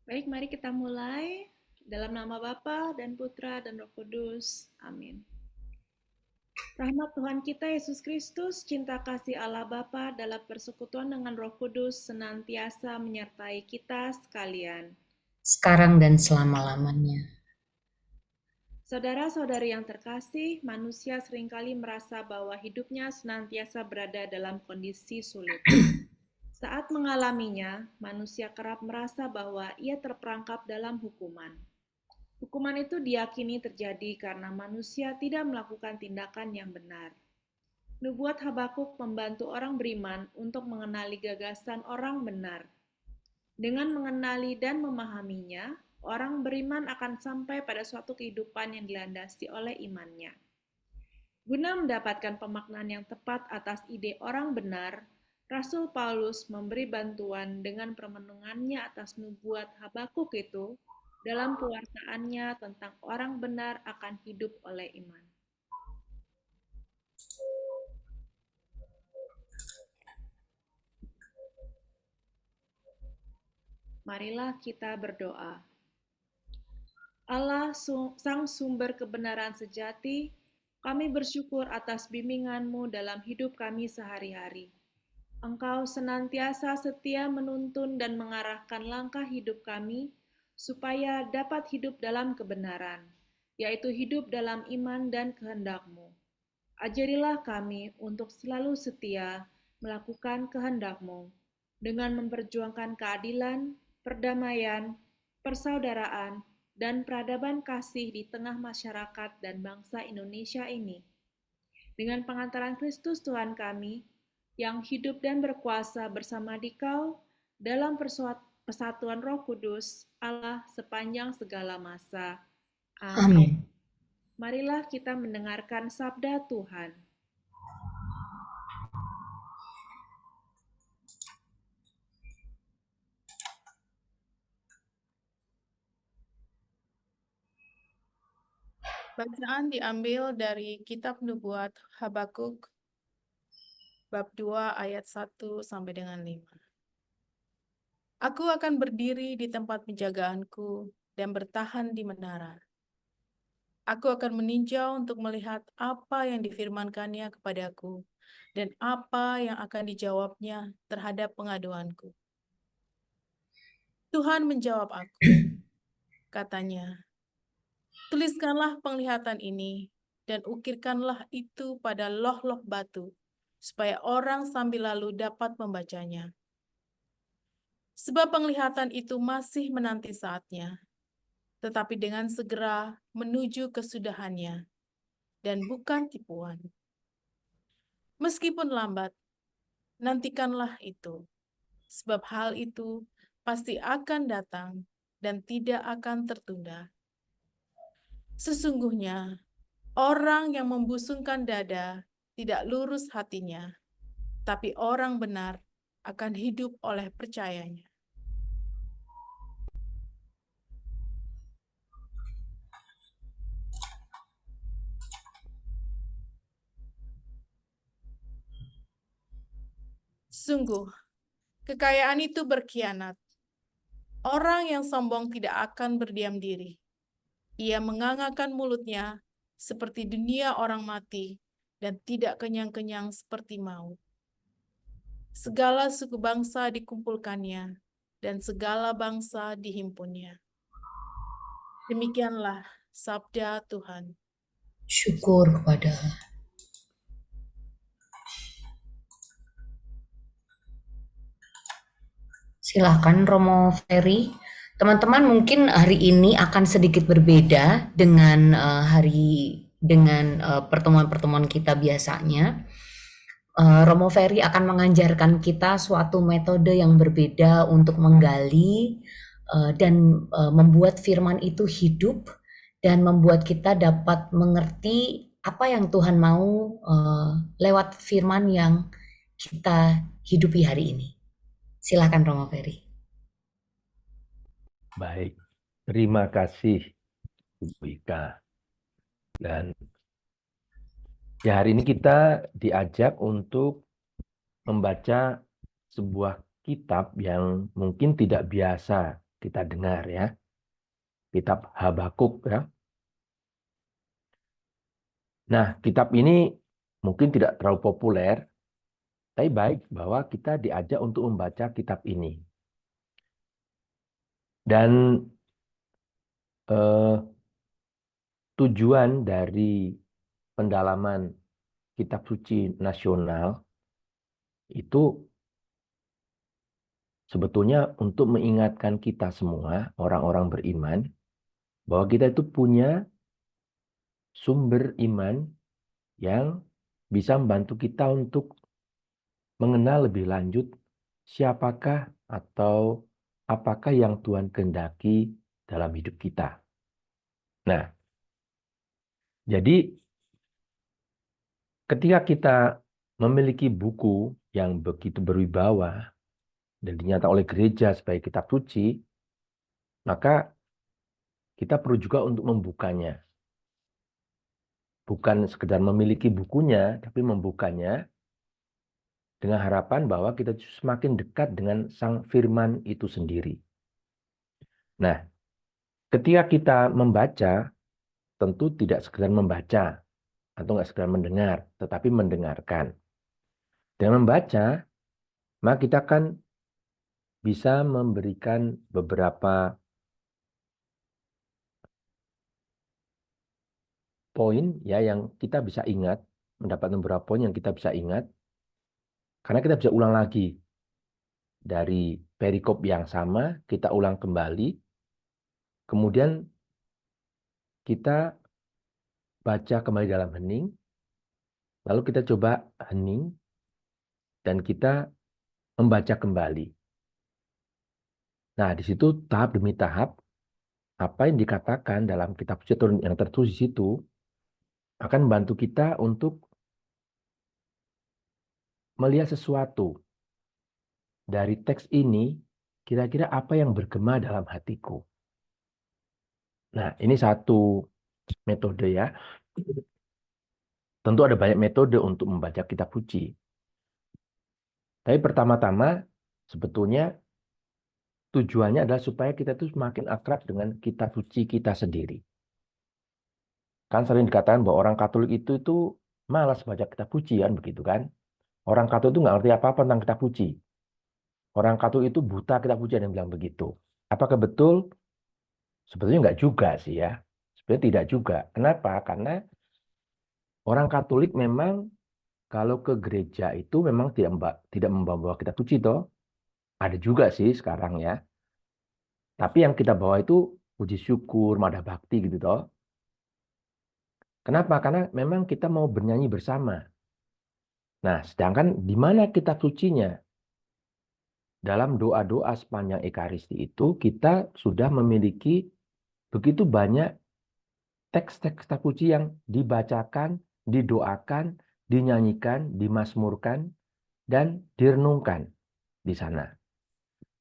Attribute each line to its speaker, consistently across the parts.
Speaker 1: Baik, mari kita mulai. Dalam nama Bapa dan Putra dan Roh Kudus. Amin. Rahmat Tuhan kita Yesus Kristus, cinta kasih Allah Bapa dalam persekutuan dengan Roh Kudus senantiasa menyertai kita sekalian.
Speaker 2: Sekarang dan selama-lamanya.
Speaker 1: Saudara-saudari yang terkasih, manusia seringkali merasa bahwa hidupnya senantiasa berada dalam kondisi sulit. Saat mengalaminya, manusia kerap merasa bahwa ia terperangkap dalam hukuman. Hukuman itu diyakini terjadi karena manusia tidak melakukan tindakan yang benar. Nubuat Habakuk membantu orang beriman untuk mengenali gagasan orang benar. Dengan mengenali dan memahaminya, orang beriman akan sampai pada suatu kehidupan yang dilandasi oleh imannya. Guna mendapatkan pemaknaan yang tepat atas ide orang benar, Rasul Paulus memberi bantuan dengan permenungannya atas nubuat Habakuk itu dalam pewartaannya tentang orang benar akan hidup oleh iman. Marilah kita berdoa. Allah, Sang Sumber kebenaran sejati, kami bersyukur atas bimbingan-Mu dalam hidup kami sehari-hari. Engkau senantiasa setia menuntun dan mengarahkan langkah hidup kami supaya dapat hidup dalam kebenaran, yaitu hidup dalam iman dan kehendak-Mu. Ajarilah kami untuk selalu setia melakukan kehendak-Mu dengan memperjuangkan keadilan, perdamaian, persaudaraan, dan peradaban kasih di tengah masyarakat dan bangsa Indonesia ini. Dengan pengantaran Kristus Tuhan kami, yang hidup dan berkuasa bersama Dikau dalam persatuan Roh Kudus, Allah sepanjang segala masa. Amin.
Speaker 2: Amin.
Speaker 1: Marilah kita mendengarkan sabda Tuhan.
Speaker 3: Bacaan diambil dari kitab nubuat Habakuk bab 2 ayat 1 sampai dengan 5. Aku akan berdiri di tempat penjagaanku dan bertahan di menara. Aku akan meninjau untuk melihat apa yang difirmankannya kepadaku dan apa yang akan dijawabnya terhadap pengaduanku. Tuhan menjawab aku, katanya, tuliskanlah penglihatan ini dan ukirkanlah itu pada loh-loh batu, supaya orang sambil lalu dapat membacanya. Sebab penglihatan itu masih menanti saatnya, tetapi dengan segera menuju kesudahannya, dan bukan tipuan. Meskipun lambat, nantikanlah itu, sebab hal itu pasti akan datang dan tidak akan tertunda. Sesungguhnya, orang yang membusungkan dada tidak lurus hatinya, tapi orang benar akan hidup oleh percayanya. Sungguh, kekayaan itu berkhianat. Orang yang sombong tidak akan berdiam diri. Ia mengangakan mulutnya seperti dunia orang mati dan tidak kenyang-kenyang seperti maut. Segala suku bangsa dikumpulkannya dan segala bangsa dihimpunnya. Demikianlah sabda Tuhan.
Speaker 2: Syukur kepada Allah. Silahkan Romo Ferry. Teman-teman mungkin hari ini akan sedikit berbeda dengan pertemuan-pertemuan kita biasanya. Romo Ferry akan mengajarkan kita suatu metode yang berbeda untuk menggali dan membuat firman itu hidup dan membuat kita dapat mengerti apa yang Tuhan mau lewat firman yang kita hidupi hari ini. Silakan Romo Ferry.
Speaker 4: Baik, terima kasih Bu Ika. Dan ya hari ini kita diajak untuk membaca sebuah kitab yang mungkin tidak biasa kita dengar ya. Kitab Habakuk ya. Nah, kitab ini mungkin tidak terlalu populer, tapi baik bahwa kita diajak untuk membaca kitab ini. Dan eh, tujuan dari pendalaman kitab suci nasional itu sebetulnya untuk mengingatkan kita semua, orang-orang beriman, bahwa kita itu punya sumber iman yang bisa membantu kita untuk mengenal lebih lanjut siapakah atau apakah yang Tuhan kehendaki dalam hidup kita. Nah, jadi ketika kita memiliki buku yang begitu berwibawa dan dinyatakan oleh gereja sebagai kitab suci, maka kita perlu juga untuk membukanya. Bukan sekedar memiliki bukunya, tapi membukanya dengan harapan bahwa kita semakin dekat dengan Sang Firman itu sendiri. Nah, ketika kita membaca, tentu tidak sekedar membaca atau nggak sekedar mendengar, tetapi mendengarkan. Dengan membaca, maka kita akan bisa memberikan beberapa poin ya yang kita bisa ingat, mendapatkan beberapa poin yang kita bisa ingat, karena kita bisa ulang lagi dari perikop yang sama, kita ulang kembali, kemudian kita baca kembali dalam hening, lalu kita coba hening, dan kita membaca kembali. Nah, di situ tahap demi tahap, apa yang dikatakan dalam kitab suci yang tertulis di situ akan membantu kita untuk melihat sesuatu dari teks ini, kira-kira apa yang bergema dalam hatiku. Nah, ini satu metode ya. Tentu ada banyak metode untuk membaca kitab suci. Tapi pertama-tama, sebetulnya tujuannya adalah supaya kita tuh semakin akrab dengan kitab suci kita sendiri. Kan sering dikatakan bahwa orang Katolik itu malas baca kitab suci kan, begitu kan? Orang Katolik itu nggak ngerti apa-apa tentang kitab suci. Orang Katolik itu buta kitab suci, ada yang bilang begitu. Apakah betul? Sebetulnya nggak juga sih ya. Sebenarnya tidak juga. Kenapa? Karena orang Katolik memang kalau ke gereja itu memang tidak membawa kitab suci toh. Ada juga sih sekarang ya. Tapi yang kita bawa itu puji syukur, madah bakti gitu toh. Kenapa? Karena memang kita mau bernyanyi bersama. Nah, sedangkan di mana kitab sucinya? Dalam doa-doa sepanjang Ekaristi itu kita sudah memiliki begitu banyak teks-teks kitab suci yang dibacakan, didoakan, dinyanyikan, dimazmurkan, dan direnungkan di sana.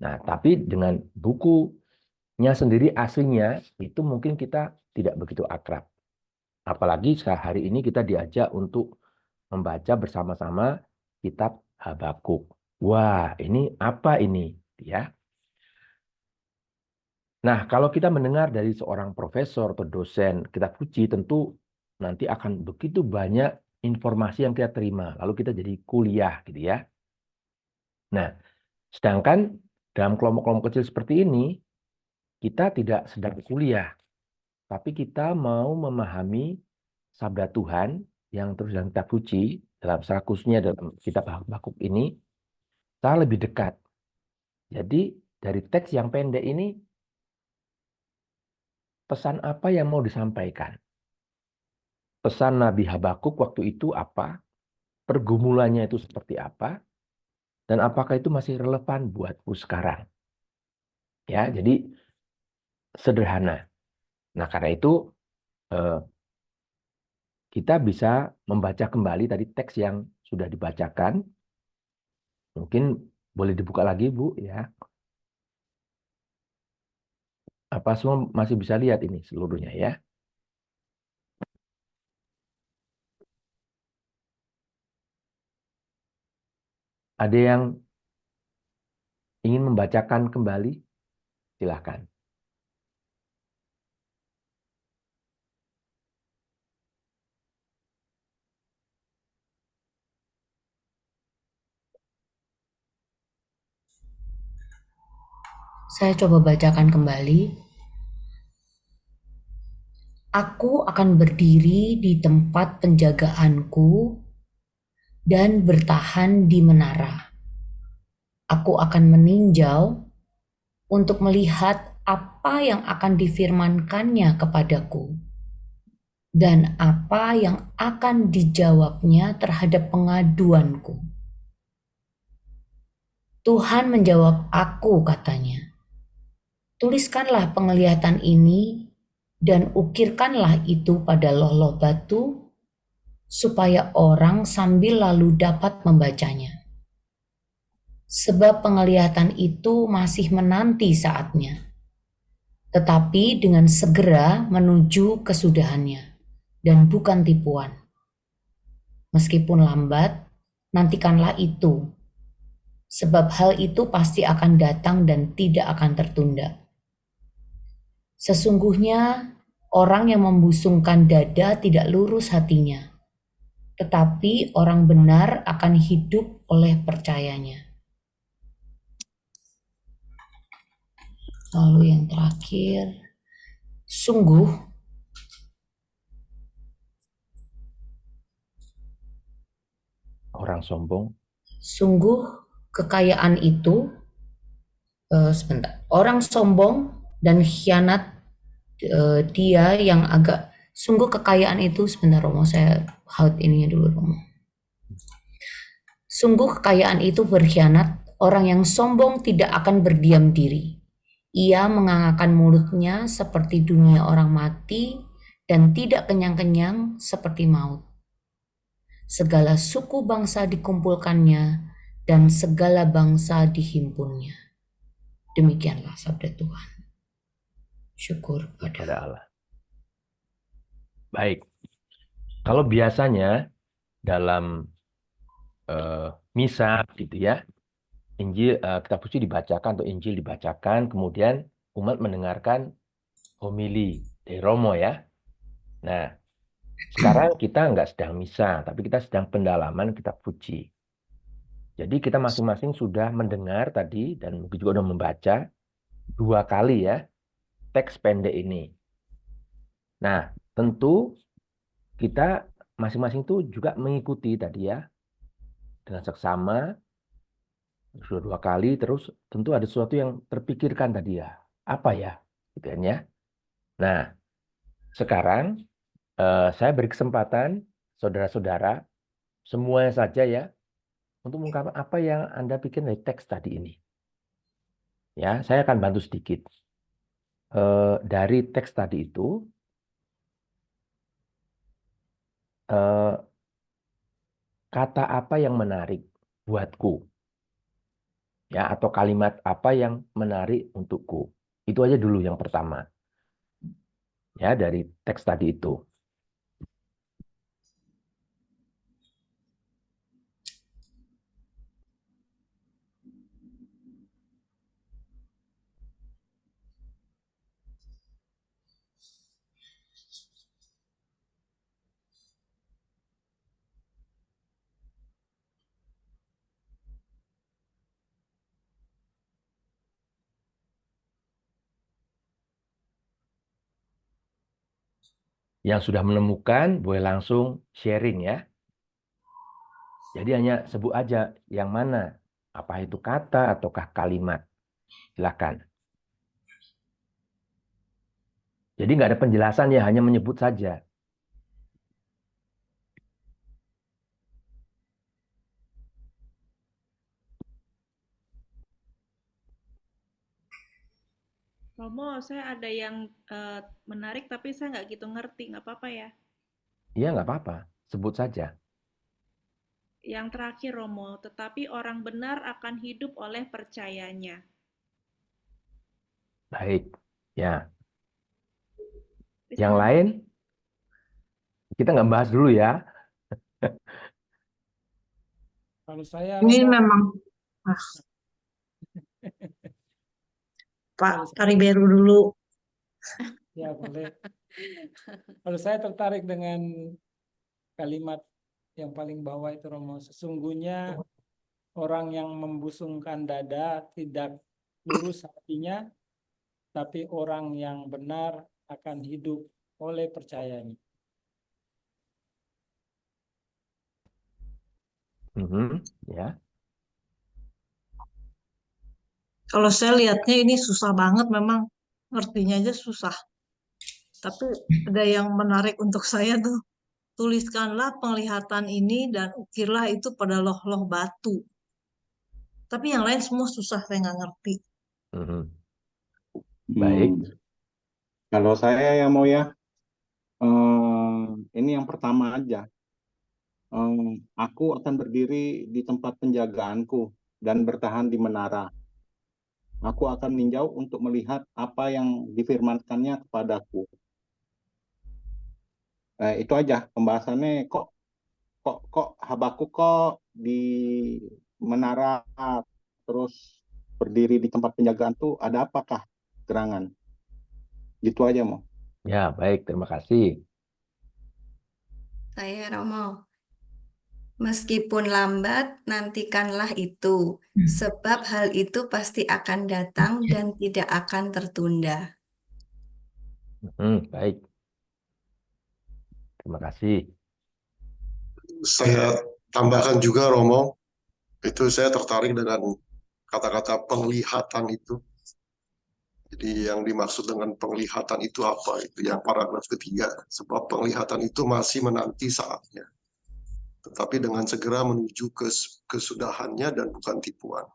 Speaker 4: Nah, tapi dengan bukunya sendiri aslinya itu mungkin kita tidak begitu akrab. Apalagi hari ini kita diajak untuk membaca bersama-sama kitab Habakuk. Wah, ini apa ini? Ya. Nah, kalau kita mendengar dari seorang profesor atau dosen kitab suci, tentu nanti akan begitu banyak informasi yang kita terima. Lalu kita jadi kuliah gitu ya. Nah, sedangkan dalam kelompok-kelompok kecil seperti ini, kita tidak sedang kuliah, tapi kita mau memahami sabda Tuhan yang terus dalam kitab suci, dalam secara khususnya dalam kitab Habakuk ini, kita lebih dekat. Jadi, dari teks yang pendek ini, pesan apa yang mau disampaikan? Pesan Nabi Habakuk waktu itu apa? Pergumulannya itu seperti apa? Dan apakah itu masih relevan buatku sekarang? Ya, jadi sederhana. Nah, karena itu eh, kita bisa membaca kembali tadi teks yang sudah dibacakan. Mungkin boleh dibuka lagi, Bu, ya. Apa semua masih bisa lihat ini seluruhnya ya? Ada yang ingin membacakan kembali? Silahkan.
Speaker 2: Saya coba bacakan kembali. Aku akan berdiri di tempat penjagaanku dan bertahan di menara. Aku akan meninjau untuk melihat apa yang akan difirmankannya kepadaku dan apa yang akan dijawabnya terhadap pengaduanku. Tuhan menjawab aku, katanya. Tuliskanlah penglihatan ini dan ukirkanlah itu pada loh-loh batu supaya orang sambil lalu dapat membacanya. Sebab penglihatan itu masih menanti saatnya, tetapi dengan segera menuju kesudahannya dan bukan tipuan. Meskipun lambat, nantikanlah itu, sebab hal itu pasti akan datang dan tidak akan tertunda. Sesungguhnya orang yang membusungkan dada tidak lurus hatinya, tetapi orang benar akan hidup oleh percayanya. Lalu yang terakhir, sungguh
Speaker 4: Orang sombong.
Speaker 2: Kekayaan itu, orang sombong dan khianat, dia yang agak, sungguh kekayaan itu, sebentar Romo, saya haut ininya dulu Romo. Sungguh kekayaan itu berkhianat, orang yang sombong tidak akan berdiam diri. Ia mengangangkan mulutnya seperti dunia orang mati dan tidak kenyang-kenyang seperti maut. Segala suku bangsa dikumpulkannya dan segala bangsa dihimpunnya. Demikianlah sabda Tuhan. Syukur
Speaker 4: Pada Allah. Baik. Kalau biasanya dalam misa gitu ya, Injil, kitab suci dibacakan atau Injil dibacakan, kemudian umat mendengarkan homili dari Romo ya. Nah, sekarang kita nggak sedang misa, tapi kita sedang pendalaman kitab suci. Jadi kita masing-masing sudah mendengar tadi dan mungkin juga sudah membaca 2 kali ya teks pendek ini. Nah, tentu kita masing-masing itu juga mengikuti tadi ya dengan seksama. Sudah 2 kali, terus tentu ada sesuatu yang terpikirkan tadi ya. Apa ya? Gitu kan ya. Nah, sekarang saya beri kesempatan saudara-saudara semuanya saja ya untuk mengungkapkan apa yang Anda pikir dari teks tadi ini. Ya, saya akan bantu sedikit. Dari teks tadi itu kata apa yang menarik buatku? Ya, atau kalimat apa yang menarik untukku? Itu aja dulu yang pertama. Ya, dari teks tadi itu. Yang sudah menemukan boleh langsung sharing ya. Jadi hanya sebut aja yang mana. Apa itu kata ataukah kalimat. Silakan. Jadi nggak ada penjelasan ya, hanya menyebut saja.
Speaker 1: Romo, saya ada yang menarik tapi saya nggak gitu ngerti, nggak apa-apa ya?
Speaker 4: Iya nggak apa-apa, sebut saja.
Speaker 1: Yang terakhir Romo, tetapi orang benar akan hidup oleh percayanya.
Speaker 4: Baik, ya.
Speaker 1: Bisa
Speaker 4: Yang
Speaker 1: nggak?
Speaker 4: lain, kita nggak bahas dulu ya.
Speaker 5: Kalau saya
Speaker 6: Ini
Speaker 5: Romo,
Speaker 6: memang
Speaker 5: Pak Pariberu dulu.
Speaker 6: Ya, boleh. Kalau saya tertarik dengan kalimat yang paling bawah itu, Romo. Sesungguhnya orang yang membusungkan dada tidak lurus hatinya, tapi orang yang benar akan hidup oleh percayanya.
Speaker 4: Ya.
Speaker 5: Kalau saya lihatnya ini susah banget, memang ngertinya aja susah. Tapi ada yang menarik untuk saya tuh. Tuliskanlah penglihatan ini dan ukirlah itu pada loh-loh batu. Tapi yang lain semua susah, saya nggak ngerti.
Speaker 4: Mhm. Baik.
Speaker 7: Kalau saya yang mau ya, ini yang pertama aja. Aku akan berdiri di tempat penjagaanku dan bertahan di menara. Aku akan meninjau untuk melihat apa yang difirmankannya kepadaku. Itu aja pembahasannya. Kok Habakuk kok di menara terus berdiri di tempat penjagaan tuh ada apakah gerangan? Gitu aja mau.
Speaker 4: Ya, baik. Terima kasih.
Speaker 8: Saya Romo. Meskipun lambat, nantikanlah itu, sebab hal itu pasti akan datang dan tidak akan tertunda.
Speaker 4: Baik. Terima kasih.
Speaker 9: Saya tambahkan juga, Romo, itu saya tertarik dengan kata-kata penglihatan itu. Jadi yang dimaksud dengan penglihatan itu apa? Itu yang paragraf ketiga. Sebab penglihatan itu masih menanti saatnya, tetapi dengan segera menuju kesudahannya dan bukan tipuan.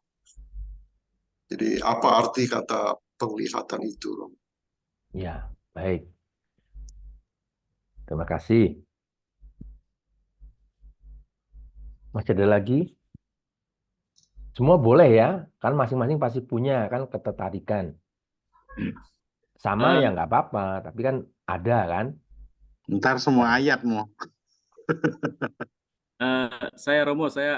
Speaker 9: Jadi apa arti kata penglihatan itu, Romo?
Speaker 4: Ya, baik. Terima kasih. Masih ada lagi? Semua boleh ya, kan masing-masing pasti punya kan ketertarikan. Sama ya nggak apa-apa, tapi kan ada kan.
Speaker 7: Ntar semua ayat mau.
Speaker 10: Saya Romo, saya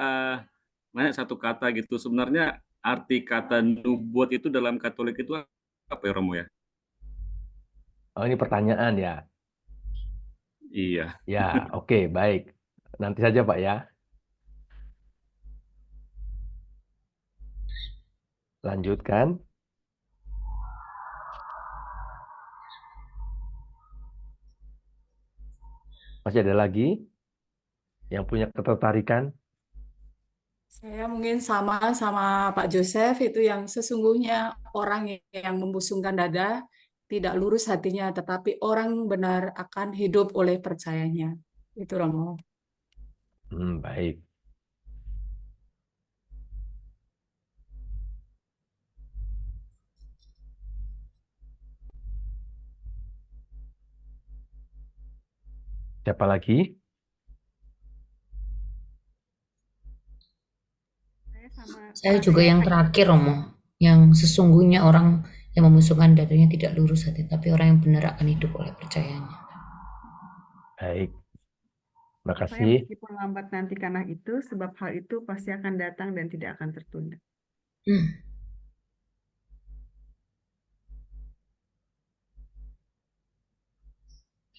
Speaker 10: nanya satu kata gitu. Sebenarnya arti kata nubuat itu dalam Katolik itu apa ya, Romo ya?
Speaker 4: Oh, ini pertanyaan ya.
Speaker 10: Iya.
Speaker 4: Ya, oke, baik. Nanti saja Pak ya. Lanjutkan. Masih ada lagi yang punya ketertarikan?
Speaker 11: Saya mungkin sama Pak Joseph, itu yang sesungguhnya orang yang membusungkan dada tidak lurus hatinya, tetapi orang benar akan hidup oleh percayanya. Itu Romo.
Speaker 4: Baik. Siapa lagi?
Speaker 2: Saya juga yang terakhir, Romo. Yang sesungguhnya orang yang membusungkan dadanya tidak lurus hati, tapi orang yang benar akan hidup oleh percayanya.
Speaker 4: Baik. Terima
Speaker 12: Saya
Speaker 4: kasih.
Speaker 12: meskipun lambat nantikanlah itu, sebab hal itu pasti akan datang dan tidak akan tertunda.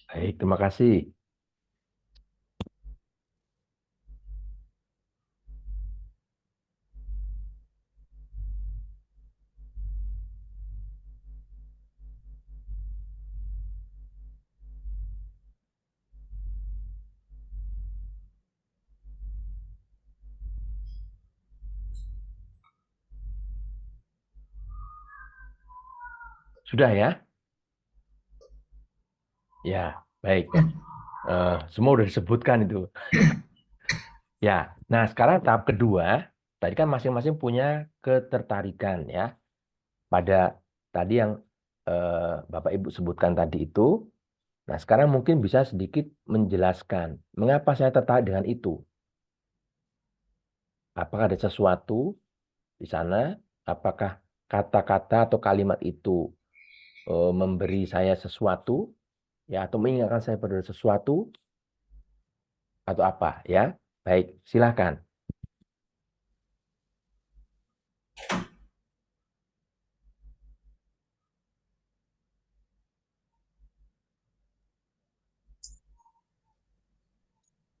Speaker 4: Baik, terima kasih. Sudah ya? Ya, baik. Semua udah disebutkan itu. Ya, nah sekarang tahap kedua, tadi kan masing-masing punya ketertarikan ya pada tadi yang Bapak Ibu sebutkan tadi itu. Nah, sekarang mungkin bisa sedikit menjelaskan mengapa saya tertarik dengan itu. Apakah ada sesuatu di sana? Apakah kata-kata atau kalimat itu memberi saya sesuatu, ya, atau mengingatkan saya pada sesuatu, atau apa, ya? Baik, silakan.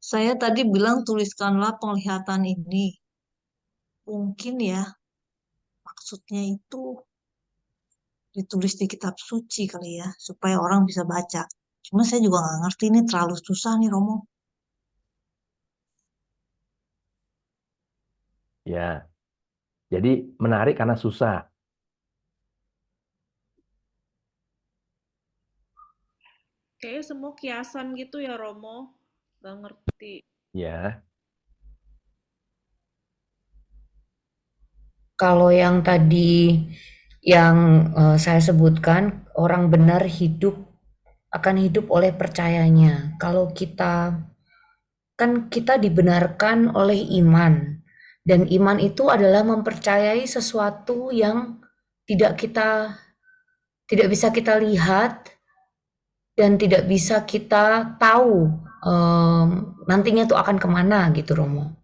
Speaker 5: Saya tadi bilang tuliskanlah penglihatan ini. Mungkin ya maksudnya itu ditulis di kitab suci kali ya, supaya orang bisa baca. Cuma saya juga nggak ngerti, ini terlalu susah nih Romo.
Speaker 4: Ya, jadi menarik karena susah.
Speaker 1: Kayaknya semua kiasan gitu ya Romo. Gak ngerti.
Speaker 4: Ya,
Speaker 2: Kalau yang tadi yang saya sebutkan, orang benar akan hidup oleh percayanya. Kalau kita dibenarkan oleh iman, dan iman itu adalah mempercayai sesuatu yang tidak bisa kita lihat dan tidak bisa kita tahu nantinya tuh akan kemana gitu Romo.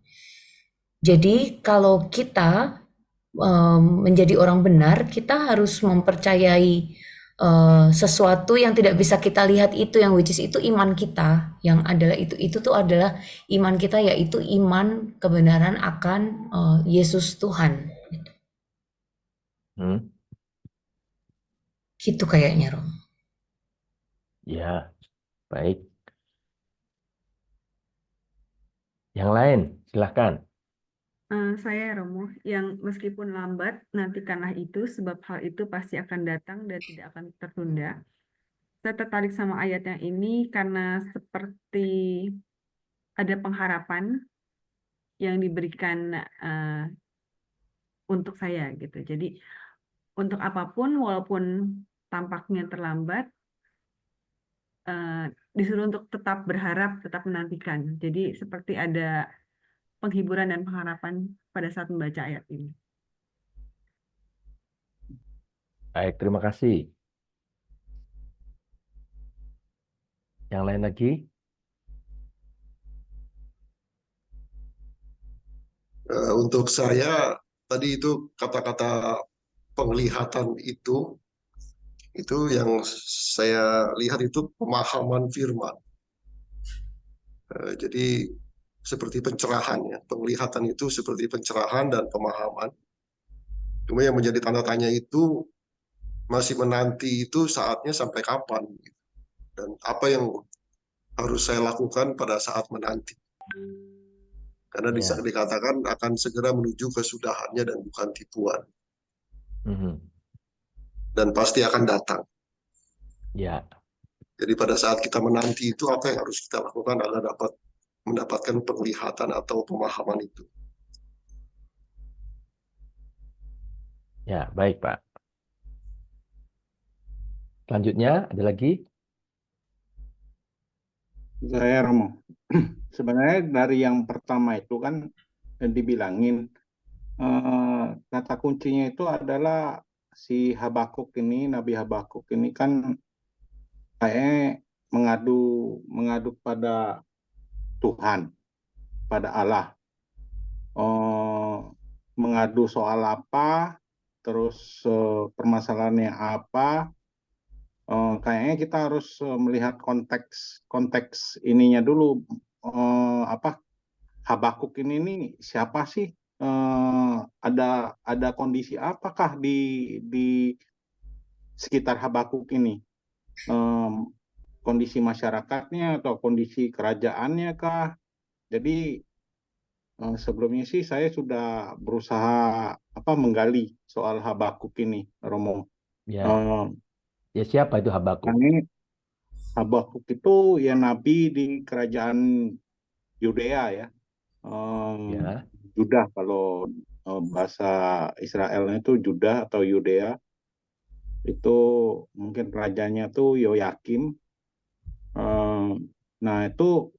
Speaker 2: Jadi kalau kita menjadi orang benar, kita harus mempercayai sesuatu yang tidak bisa kita lihat, itu yang which is itu iman kita, yang adalah itu tuh adalah iman kita, yaitu iman kebenaran akan Yesus Tuhan. Gitu kayaknya Rom.
Speaker 4: ya, baik. Yang lain, silahkan.
Speaker 12: Saya Romo, yang meskipun lambat, nantikanlah itu, sebab hal itu pasti akan datang dan tidak akan tertunda. Saya tertarik sama ayat yang ini karena seperti ada pengharapan yang diberikan untuk saya gitu. Jadi untuk apapun, walaupun tampaknya terlambat, disuruh untuk tetap berharap, tetap menantikan. Jadi seperti ada penghiburan dan pengharapan pada saat membaca ayat ini.
Speaker 4: Baik, terima kasih. Yang lain lagi?
Speaker 9: Untuk saya tadi itu kata-kata penglihatan itu yang saya lihat itu pemahaman firman. Jadi seperti pencerahan ya, penglihatan itu seperti pencerahan dan pemahaman. Cuma yang menjadi tanda tanya itu masih menanti itu saatnya sampai kapan, dan apa yang harus saya lakukan pada saat menanti. Karena dikatakan akan segera menuju kesudahannya dan bukan tipuan. Dan pasti akan datang.
Speaker 4: Ya.
Speaker 9: Jadi pada saat kita menanti itu, apa yang harus kita lakukan adalah dapat mendapatkan penglihatan atau pemahaman itu.
Speaker 4: Ya, baik Pak. Selanjutnya, ada lagi?
Speaker 7: Saya Romo. Sebenarnya dari yang pertama itu kan dibilangin kata kuncinya itu adalah si Habakuk ini, Nabi Habakuk ini kan kayaknya mengadu pada Tuhan, pada Allah. Mengadu soal apa, terus permasalahannya apa. Kayaknya kita harus melihat konteks ininya dulu. Habakuk ini siapa sih? Ada kondisi apakah di sekitar Habakuk ini? Kondisi masyarakatnya atau kondisi kerajaannya kah? Jadi sebelumnya sih saya sudah berusaha menggali soal Habakuk ini, Romo.
Speaker 4: Ya. Ya, siapa itu Habakuk?
Speaker 7: Habakuk itu ya nabi di kerajaan Yudea ya. Judah kalau bahasa Israelnya itu Judah atau Yudea. Itu mungkin rajanya tuh Yoyakim. Nah itu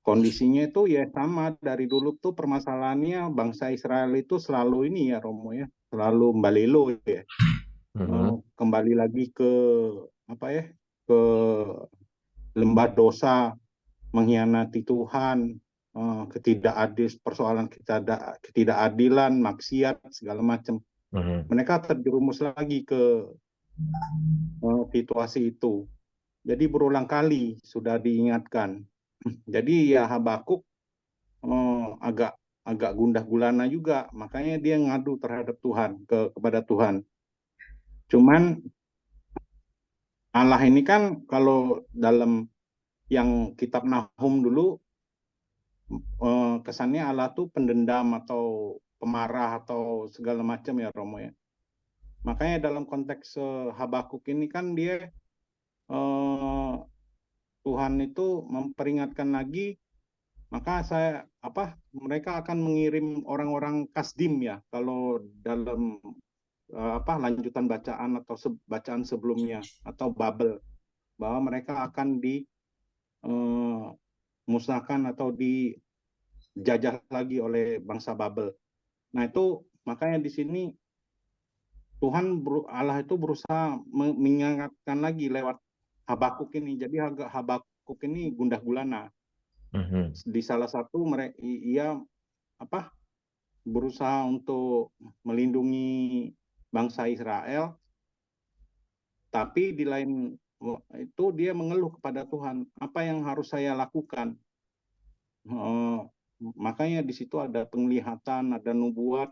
Speaker 7: kondisinya itu ya sama dari dulu tuh permasalahannya bangsa Israel itu selalu ini ya Romo ya, selalu mbalelo ya. Kembali lagi ke ke lembah dosa, mengkhianati Tuhan, persoalan ketidakadilan, maksiat segala macam. Mereka terjerumus lagi ke situasi itu. Jadi berulang kali sudah diingatkan. Jadi ya Habakuk agak gundah gulana juga, makanya dia ngadu terhadap Tuhan, kepada Tuhan. Cuman Allah ini kan kalau dalam yang kitab Nahum dulu kesannya Allah tuh pendendam atau pemarah atau segala macam ya Romo ya. Makanya dalam konteks Habakuk ini kan dia Tuhan itu memperingatkan lagi, maka mereka akan mengirim orang-orang Kasdim ya kalau dalam lanjutan bacaan atau bacaan sebelumnya atau Babel, bahwa mereka akan dimusnahkan atau dijajah lagi oleh bangsa Babel. Nah itu makanya di sini Allah itu berusaha mengingatkan lagi lewat Habakuk ini. Jadi Habakuk ini gundah gulana. Di salah satu ia berusaha untuk melindungi bangsa Israel, tapi di lain itu dia mengeluh kepada Tuhan, apa yang harus saya lakukan? Makanya di situ ada penglihatan, ada nubuat,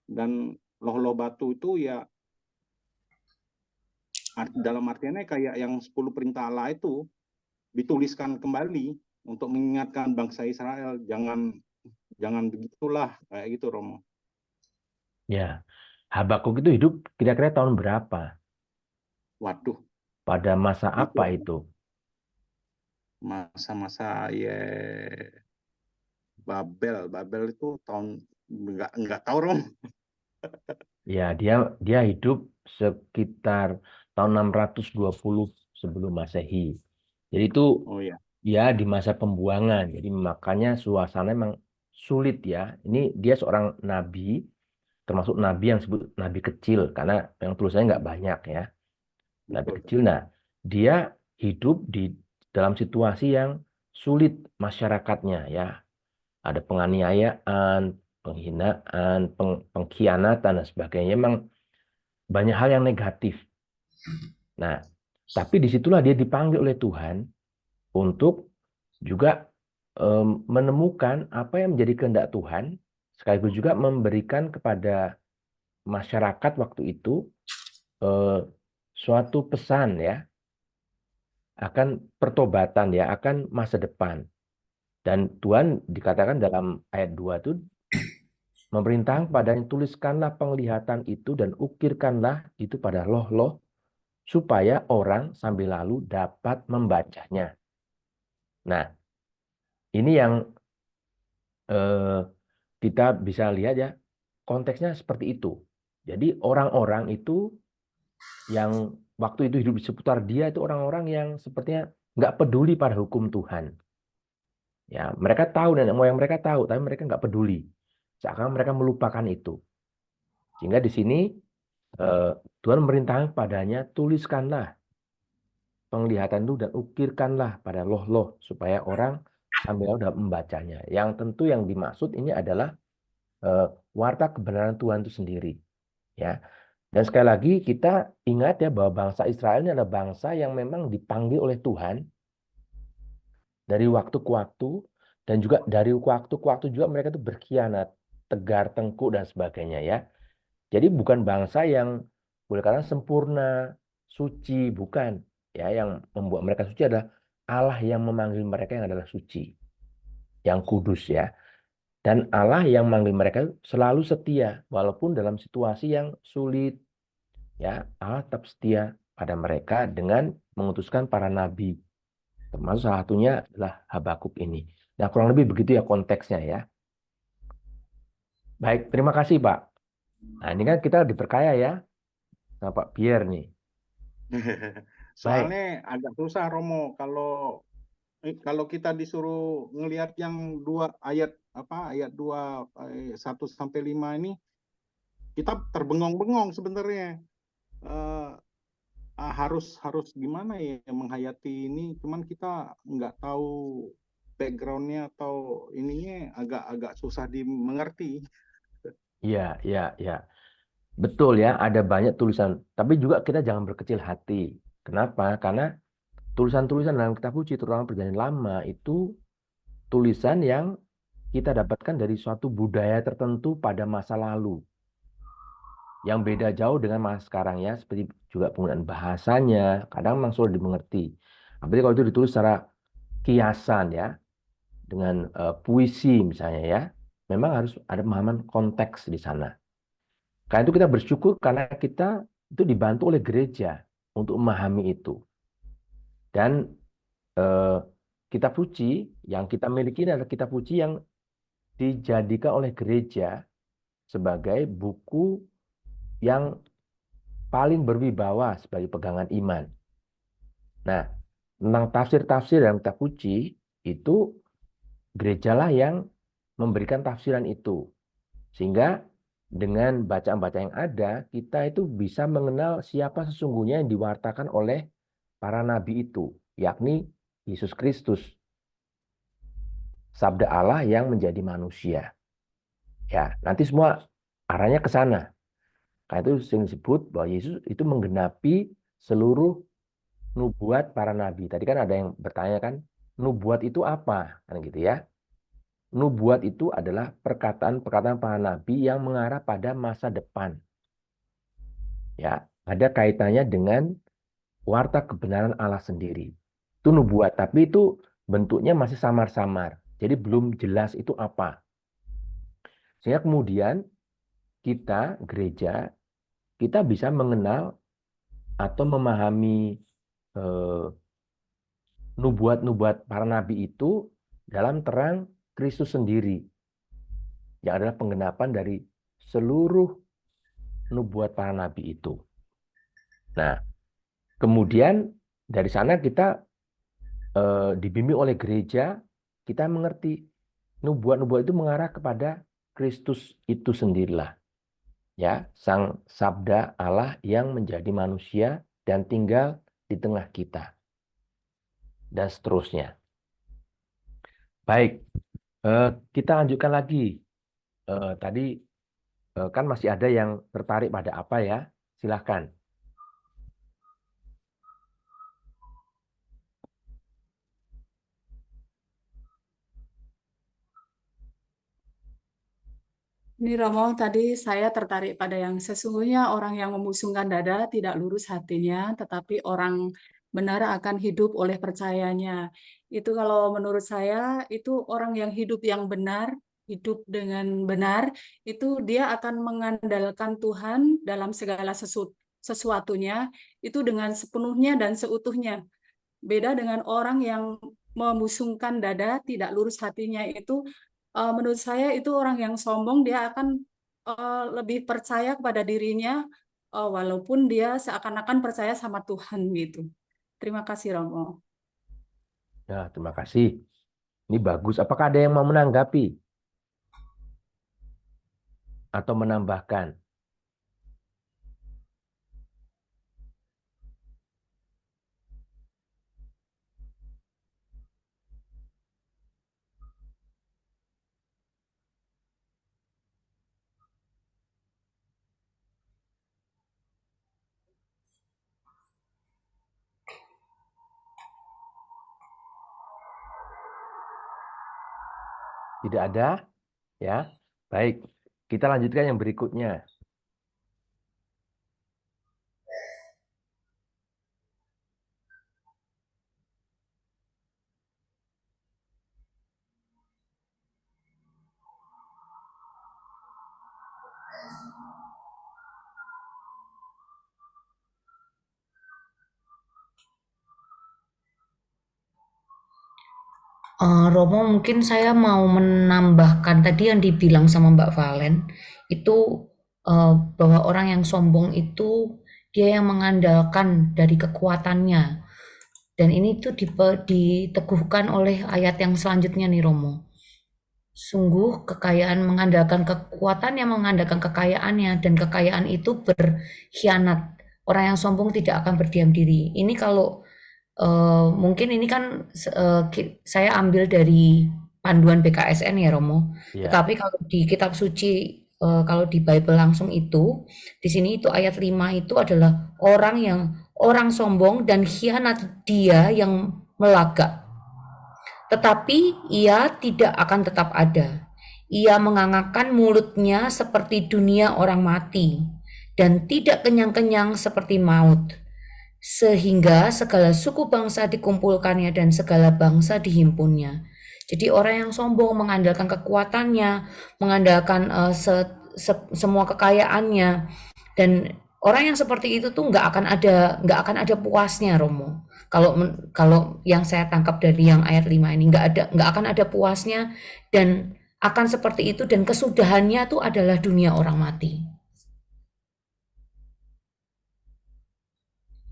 Speaker 7: dan loh-loh batu itu ya dalam artiannya kayak yang 10 perintah Allah itu dituliskan kembali untuk mengingatkan bangsa Israel, jangan begitulah, kayak gitu Romo.
Speaker 4: Ya, Habakuk itu hidup kira-kira tahun berapa?
Speaker 7: Waduh.
Speaker 4: Pada masa apa itu?
Speaker 7: Masa-masa ya Babel itu tahun nggak tahu Romo.
Speaker 4: Ya, dia hidup sekitar tahun 620 sebelum Masehi. Jadi itu ya di masa pembuangan. Jadi makanya suasana memang sulit ya. Ini dia seorang nabi, termasuk nabi yang disebut nabi kecil karena yang tulisannya nggak banyak ya. Nabi kecil. Nah, dia hidup di dalam situasi yang sulit masyarakatnya ya. Ada penganiayaan, penghinaan, pengkhianatan dan sebagainya. Memang banyak hal yang negatif. Nah, tapi disitulah dia dipanggil oleh Tuhan untuk juga menemukan apa yang menjadi kehendak Tuhan, sekaligus juga memberikan kepada masyarakat waktu itu suatu pesan ya akan pertobatan ya, akan masa depan. Dan Tuhan dikatakan dalam ayat 2 itu memerintahkan kepadanya, tuliskanlah penglihatan itu dan ukirkanlah itu pada loh-loh supaya orang sambil lalu dapat membacanya. Nah, ini yang kita bisa lihat ya, konteksnya seperti itu. Jadi orang-orang itu yang waktu itu hidup di seputar dia itu orang-orang yang sepertinya nggak peduli pada hukum Tuhan. Ya, mereka tahu, nenek moyang mereka tahu, tapi mereka nggak peduli. Seakan mereka melupakan itu. Sehingga di sini Tuhan memerintahkan kepadanya, tuliskanlah penglihatan itu dan ukirkanlah pada loh-loh supaya orang sambil dapat membacanya. Yang tentu yang dimaksud ini adalah warta kebenaran Tuhan itu sendiri. Ya. Dan sekali lagi kita ingat ya bahwa bangsa Israel ini adalah bangsa yang memang dipanggil oleh Tuhan dari waktu ke waktu, dan juga dari waktu ke waktu juga mereka itu berkhianat, tegar tengkuk dan sebagainya ya. Jadi bukan bangsa yang boleh katakan sempurna, suci, bukan. Ya, yang membuat mereka suci adalah Allah yang memanggil mereka yang adalah suci, yang kudus ya. Dan Allah yang memanggil mereka selalu setia walaupun dalam situasi yang sulit. Ya, Allah tetap setia pada mereka dengan mengutuskan para nabi. Termasuk salah satunya adalah Habakuk ini. Nah, kurang lebih begitu ya konteksnya ya. Baik, terima kasih Pak. Nah, ini kan kita diperkaya ya sama Pak Pierre nih.
Speaker 7: Soalnya agak susah Romo kalau kita disuruh ngelihat yang ayat 1 sampai 5 ini, kita terbengong-bengong sebenarnya. Harus gimana ya menghayati ini, cuman kita nggak tahu backgroundnya atau ininya, agak susah dimengerti.
Speaker 4: Iya, iya, iya. Betul ya, ada banyak tulisan. Tapi juga kita jangan berkecil hati. Kenapa? Karena tulisan-tulisan dalam kitab suci, terutama Perjanjian Lama, itu tulisan yang kita dapatkan dari suatu budaya tertentu pada masa lalu, yang beda jauh dengan masa sekarang ya, seperti juga penggunaan bahasanya, kadang memang sulit dimengerti. Apalagi kalau itu ditulis secara kiasan ya, dengan puisi misalnya ya, memang harus ada pemahaman konteks di sana. Karena itu kita bersyukur karena kita itu dibantu oleh gereja untuk memahami itu. Dan kitab suci yang kita miliki adalah kitab suci yang dijadikan oleh gereja sebagai buku yang paling berwibawa sebagai pegangan iman. Nah, tentang tafsir-tafsir dalam kitab suci itu gerejalah yang memberikan tafsiran itu. Sehingga dengan bacaan-bacaan yang ada, kita itu bisa mengenal siapa sesungguhnya yang diwartakan oleh para nabi itu, yakni Yesus Kristus, sabda Allah yang menjadi manusia. Ya, nanti semua arahnya ke sana. Karena itu sering disebut bahwa Yesus itu menggenapi seluruh nubuat para nabi. Tadi kan ada yang bertanya kan, nubuat itu apa? Kan gitu ya. Nubuat itu adalah perkataan-perkataan para nabi yang mengarah pada masa depan. Ya, ada kaitannya dengan warta kebenaran Allah sendiri. Itu nubuat, tapi itu bentuknya masih samar-samar. Jadi belum jelas itu apa. Sehingga kemudian kita, gereja, kita bisa mengenal atau memahami nubuat-nubuat para nabi itu dalam terang Kristus sendiri, yang adalah penggenapan dari seluruh nubuat para nabi itu. Nah, kemudian dari sana kita dibimbing oleh gereja, kita mengerti nubuat-nubuat itu mengarah kepada Kristus itu sendirilah. Ya, sang sabda Allah yang menjadi manusia dan tinggal di tengah kita. Dan seterusnya. Baik, kita lanjutkan lagi. Tadi kan masih ada yang tertarik pada apa ya? Silahkan.
Speaker 11: Ini Romo, tadi saya tertarik pada yang sesungguhnya orang yang membusungkan dada tidak lurus hatinya, tetapi orang benar akan hidup oleh percayanya. Itu kalau menurut saya, itu orang yang hidup yang benar, hidup dengan benar, itu dia akan mengandalkan Tuhan dalam segala sesuatunya, itu dengan sepenuhnya dan seutuhnya. Beda dengan orang yang membusungkan dada, tidak lurus hatinya itu, menurut saya itu orang yang sombong, dia akan lebih percaya kepada dirinya, walaupun dia seakan-akan percaya sama Tuhan gitu. Terima kasih Romo.
Speaker 4: Nah, terima kasih. Ini bagus. Apakah ada yang mau menanggapi atau menambahkan? Tidak ada? Ya. Baik, kita lanjutkan yang berikutnya.
Speaker 2: Romo, mungkin saya mau menambahkan tadi yang dibilang sama Mbak Valen, itu bahwa orang yang sombong itu dia yang mengandalkan dari kekuatannya. Dan ini tuh diteguhkan oleh ayat yang selanjutnya nih Romo. Sungguh kekayaan mengandalkan kekuatan yang mengandalkan kekayaannya, dan kekayaan itu berkhianat. Orang yang sombong tidak akan berdiam diri. Ini kalau mungkin ini kan saya ambil dari panduan BKSN ya Romo.
Speaker 4: Ya.
Speaker 2: Tetapi kalau di kitab suci kalau di Bible langsung itu, di sini itu ayat 5 itu adalah orang sombong dan khianat dia yang melagak. Tetapi ia tidak akan tetap ada. Ia mengangakkan mulutnya seperti dunia orang mati dan tidak kenyang-kenyang seperti maut. Sehingga segala suku bangsa dikumpulkannya dan segala bangsa dihimpunnya. Jadi orang yang sombong mengandalkan kekuatannya, mengandalkan semua kekayaannya, dan orang yang seperti itu tuh nggak akan ada puasnya, Romo. Kalau yang saya tangkap dari yang ayat 5 ini nggak akan ada puasnya, dan akan seperti itu, dan kesudahannya tuh adalah dunia orang mati.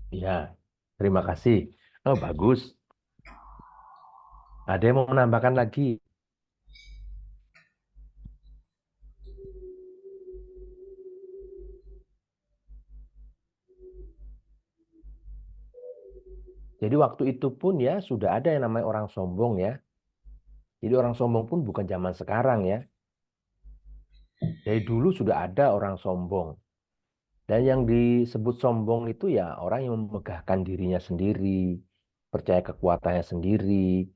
Speaker 4: Ya, terima kasih. Oh, bagus. Ada yang mau menambahkan lagi? Jadi waktu itu pun ya sudah ada yang namanya orang sombong ya. Jadi orang sombong pun bukan zaman sekarang ya. Dari dulu sudah ada orang sombong. Dan yang disebut sombong itu ya orang yang memegahkan dirinya sendiri, percaya kekuatannya sendiri.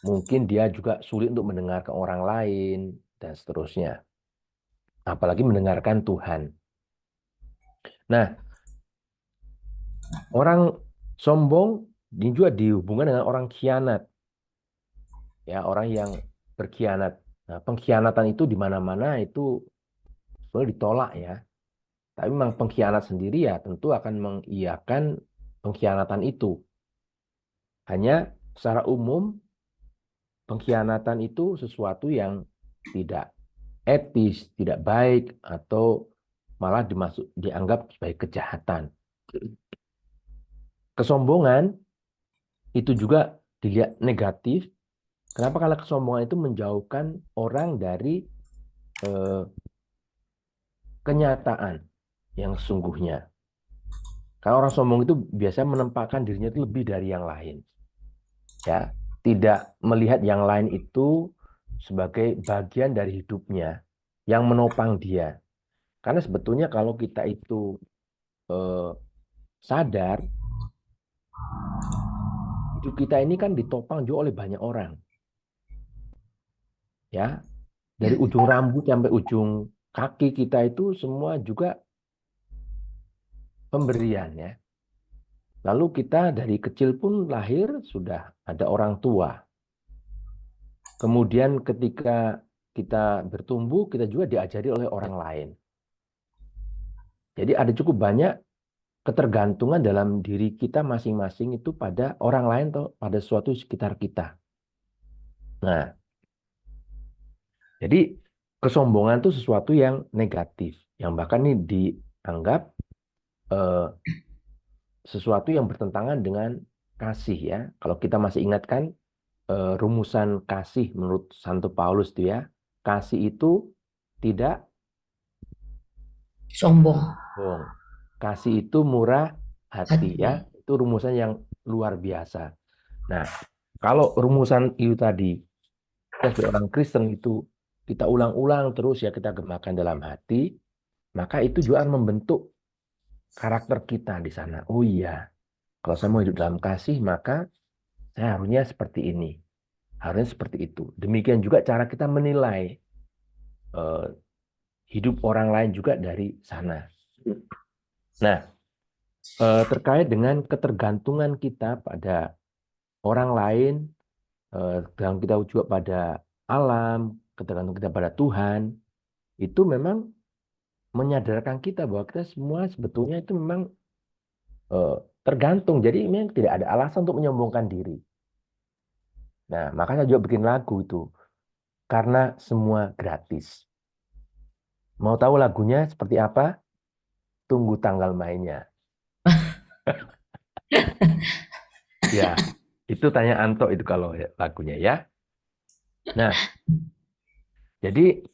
Speaker 4: Mungkin dia juga sulit untuk mendengarkan orang lain, dan seterusnya. Apalagi mendengarkan Tuhan. Nah, orang sombong ini juga dihubungkan dengan orang khianat. Ya, orang yang berkhianat. Nah, pengkhianatan itu di mana-mana itu boleh ditolak ya. Tapi memang pengkhianat sendiri ya tentu akan mengiyakan pengkhianatan itu. Hanya secara umum pengkhianatan itu sesuatu yang tidak etis, tidak baik, atau malah dianggap sebagai kejahatan. Kesombongan itu juga dilihat negatif. Kenapa? Karena kesombongan itu menjauhkan orang dari kenyataan yang sesungguhnya. Karena orang sombong itu biasanya menempatkan dirinya itu lebih dari yang lain. Ya, tidak melihat yang lain itu sebagai bagian dari hidupnya yang menopang dia. Karena sebetulnya kalau kita itu sadar, hidup kita ini kan ditopang juga oleh banyak orang. Ya, dari ujung rambut sampai ujung kaki kita itu semua juga pemberian ya. Lalu kita dari kecil pun lahir sudah ada orang tua. Kemudian ketika kita bertumbuh, kita juga diajari oleh orang lain. Jadi ada cukup banyak ketergantungan dalam diri kita masing-masing itu pada orang lain atau pada sesuatu sekitar kita. Nah, jadi kesombongan itu sesuatu yang negatif, yang bahkan ini dianggap sesuatu yang bertentangan dengan kasih ya. Kalau kita masih ingatkan rumusan kasih menurut Santo Paulus itu ya, kasih itu tidak
Speaker 2: sombong.
Speaker 4: Kasih itu murah hati ya. Itu rumusan yang luar biasa. Nah, kalau rumusan itu tadi kita sebagai orang Kristen itu kita ulang-ulang terus ya, kita gemakan dalam hati, maka itu juga akan membentuk karakter kita di sana. Oh iya, kalau saya mau hidup dalam kasih, maka saya harusnya seperti ini, harusnya seperti itu. Demikian juga cara kita menilai hidup orang lain juga dari sana. Nah, terkait dengan ketergantungan kita pada orang lain, dan kita juga pada alam, ketergantungan kita pada Tuhan, itu memang menyadarkan kita bahwa kita semua sebetulnya itu memang tergantung. Jadi memang tidak ada alasan untuk menyombongkan diri. Nah, makanya juga bikin lagu itu. Karena semua gratis. Mau tahu lagunya seperti apa? Tunggu tanggal mainnya. Ya, itu tanya Anto itu kalau lagunya ya. Nah, jadi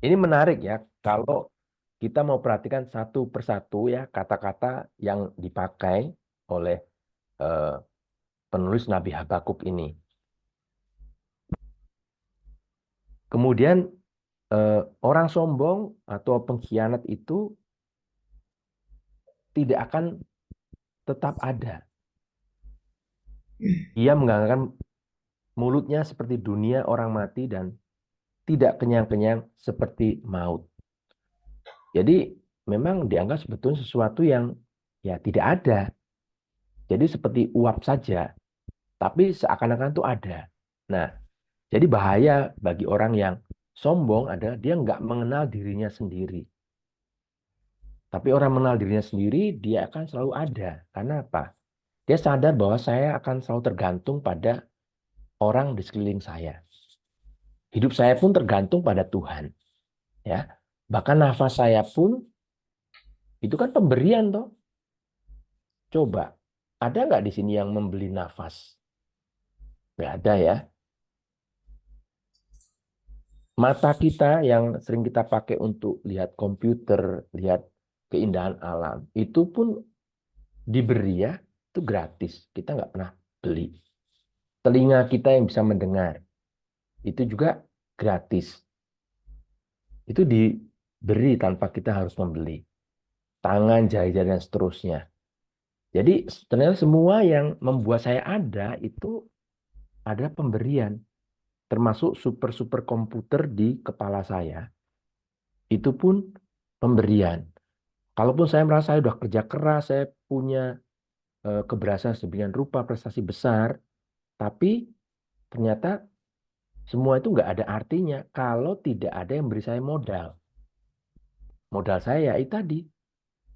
Speaker 4: ini menarik ya kalau kita mau perhatikan satu persatu ya kata-kata yang dipakai oleh penulis Nabi Habakuk ini. Kemudian orang sombong atau pengkhianat itu tidak akan tetap ada. Ia mengganggarkan mulutnya seperti dunia orang mati dan tidak kenyang-kenyang seperti maut. Jadi memang dianggap sebetulnya sesuatu yang ya tidak ada. Jadi seperti uap saja, tapi seakan-akan itu ada. Nah, jadi bahaya bagi orang yang sombong adalah dia nggak mengenal dirinya sendiri. Tapi orang mengenal dirinya sendiri, dia akan selalu ada. Karena apa? Dia sadar bahwa saya akan selalu tergantung pada orang di sekeliling saya. Hidup saya pun tergantung pada Tuhan. Ya, bahkan nafas saya pun itu kan pemberian toh. Coba, ada nggak di sini yang membeli nafas? Nggak ada ya. Mata kita yang sering kita pakai untuk lihat komputer, lihat keindahan alam, itu pun diberi ya, itu gratis. Kita nggak pernah beli. Telinga kita yang bisa mendengar, itu juga gratis. Itu diberi tanpa kita harus membeli. Tangan, jari-jari, dan seterusnya. Jadi ternyata semua yang membuat saya ada itu adalah pemberian. Termasuk super komputer di kepala saya. Itu pun pemberian. Kalaupun saya merasa saya sudah kerja keras, saya punya keberhasilan sedemikian rupa, prestasi besar, tapi ternyata semua itu nggak ada artinya kalau tidak ada yang beri saya modal. Modal saya itu tadi,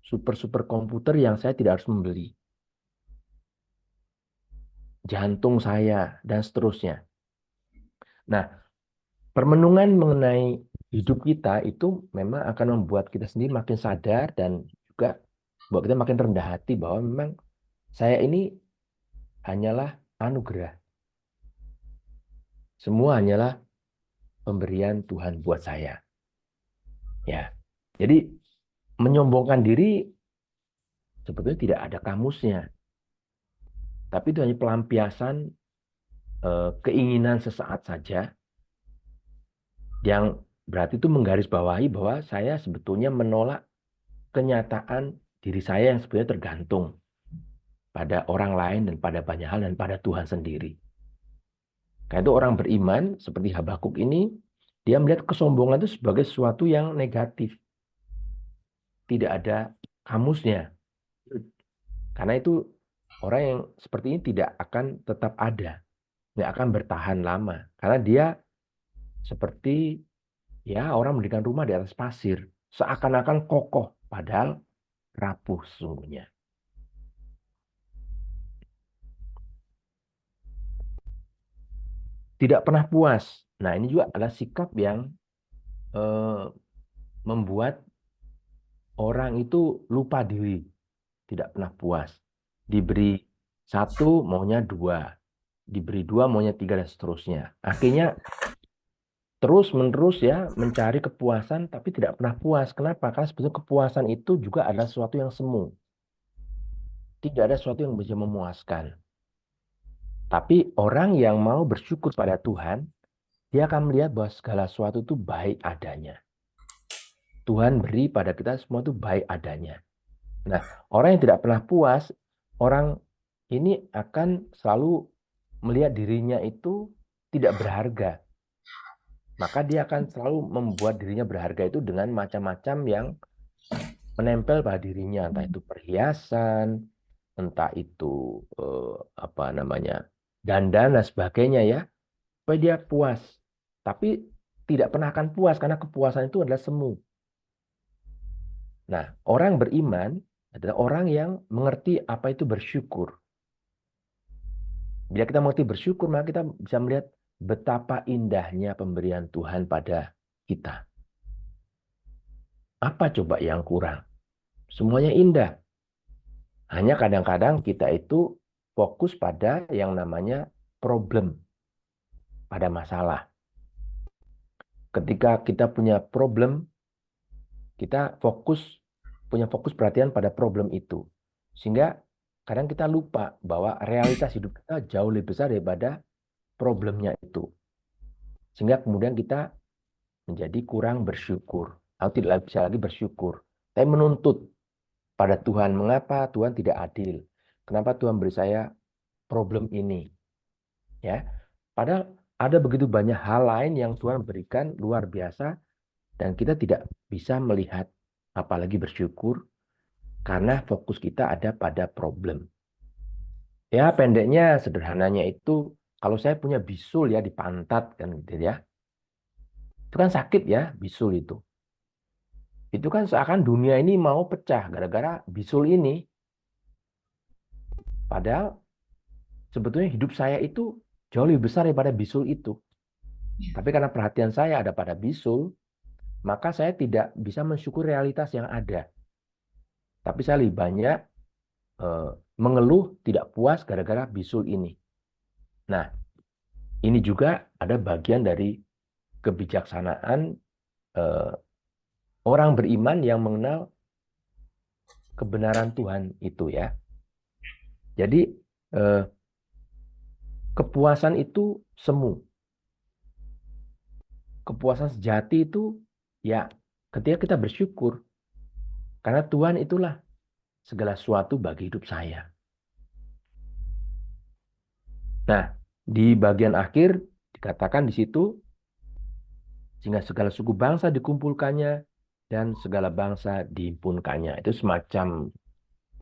Speaker 4: super komputer yang saya tidak harus membeli. Jantung saya, dan seterusnya. Nah, permenungan mengenai hidup kita itu memang akan membuat kita sendiri makin sadar dan juga buat kita makin rendah hati bahwa memang saya ini hanyalah anugerah. Semua hanyalah pemberian Tuhan buat saya. Ya. Jadi menyombongkan diri sebetulnya tidak ada kamusnya. Tapi itu hanya pelampiasan keinginan sesaat saja yang berarti itu menggarisbawahi bahwa saya sebetulnya menolak kenyataan diri saya yang sebetulnya tergantung pada orang lain dan pada banyak hal dan pada Tuhan sendiri. Karena itu orang beriman seperti Habakuk ini, dia melihat kesombongan itu sebagai sesuatu yang negatif. Tidak ada kamusnya. Karena itu orang yang seperti ini tidak akan tetap ada. Nggak akan bertahan lama. Karena dia seperti ya orang mendirikan rumah di atas pasir. Seakan-akan kokoh, padahal rapuh sesungguhnya. Tidak pernah puas. Nah, ini juga adalah sikap yang membuat orang itu lupa diri. Tidak pernah puas. Diberi satu, maunya dua. Diberi dua, maunya tiga, dan seterusnya. Akhirnya terus-menerus ya mencari kepuasan, tapi tidak pernah puas. Kenapa? Karena sebetulnya kepuasan itu juga adalah sesuatu yang semu. Tidak ada sesuatu yang bisa memuaskan. Tapi orang yang mau bersyukur pada Tuhan, dia akan melihat bahwa segala sesuatu itu baik adanya. Tuhan beri pada kita semua itu baik adanya. Nah, orang yang tidak pernah puas, orang ini akan selalu melihat dirinya itu tidak berharga. Maka dia akan selalu membuat dirinya berharga itu dengan macam-macam yang menempel pada dirinya. Entah itu perhiasan, entah itu dandan dan sebagainya ya. Supaya dia puas. Tapi tidak pernah akan puas karena kepuasan itu adalah semu. Nah, orang beriman adalah orang yang mengerti apa itu bersyukur. Bila kita mengerti bersyukur, maka kita bisa melihat betapa indahnya pemberian Tuhan pada kita. Apa coba yang kurang? Semuanya indah. Hanya kadang-kadang kita itu fokus pada yang namanya problem, pada masalah. Ketika kita punya problem, kita punya fokus perhatian pada problem itu. Sehingga kadang kita lupa bahwa realitas hidup kita jauh lebih besar daripada problemnya itu. Sehingga kemudian kita menjadi kurang bersyukur. Atau tidak bisa lagi bersyukur. Tapi menuntut pada Tuhan, mengapa Tuhan tidak adil? Kenapa Tuhan beri saya problem ini? Ya, padahal ada begitu banyak hal lain yang Tuhan berikan luar biasa dan kita tidak bisa melihat, apalagi bersyukur, karena fokus kita ada pada problem. Ya, pendeknya, sederhananya itu, kalau saya punya bisul ya di pantat kan gitu ya, itu kan sakit ya bisul itu. Itu kan seakan dunia ini mau pecah gara-gara bisul ini. Padahal sebetulnya hidup saya itu jauh lebih besar daripada bisul itu. Tapi karena perhatian saya ada pada bisul, maka saya tidak bisa mensyukur realitas yang ada. Tapi saya lebih banyak mengeluh, tidak puas gara-gara bisul ini. Nah, ini juga ada bagian dari kebijaksanaan orang beriman yang mengenal kebenaran Tuhan itu ya. Jadi kepuasan itu semu. Kepuasan sejati itu ya ketika kita bersyukur. Karena Tuhan itulah segala sesuatu bagi hidup saya. Nah, di bagian akhir dikatakan di situ, sehingga segala suku bangsa dikumpulkannya dan segala bangsa dihimpunkannya. Itu semacam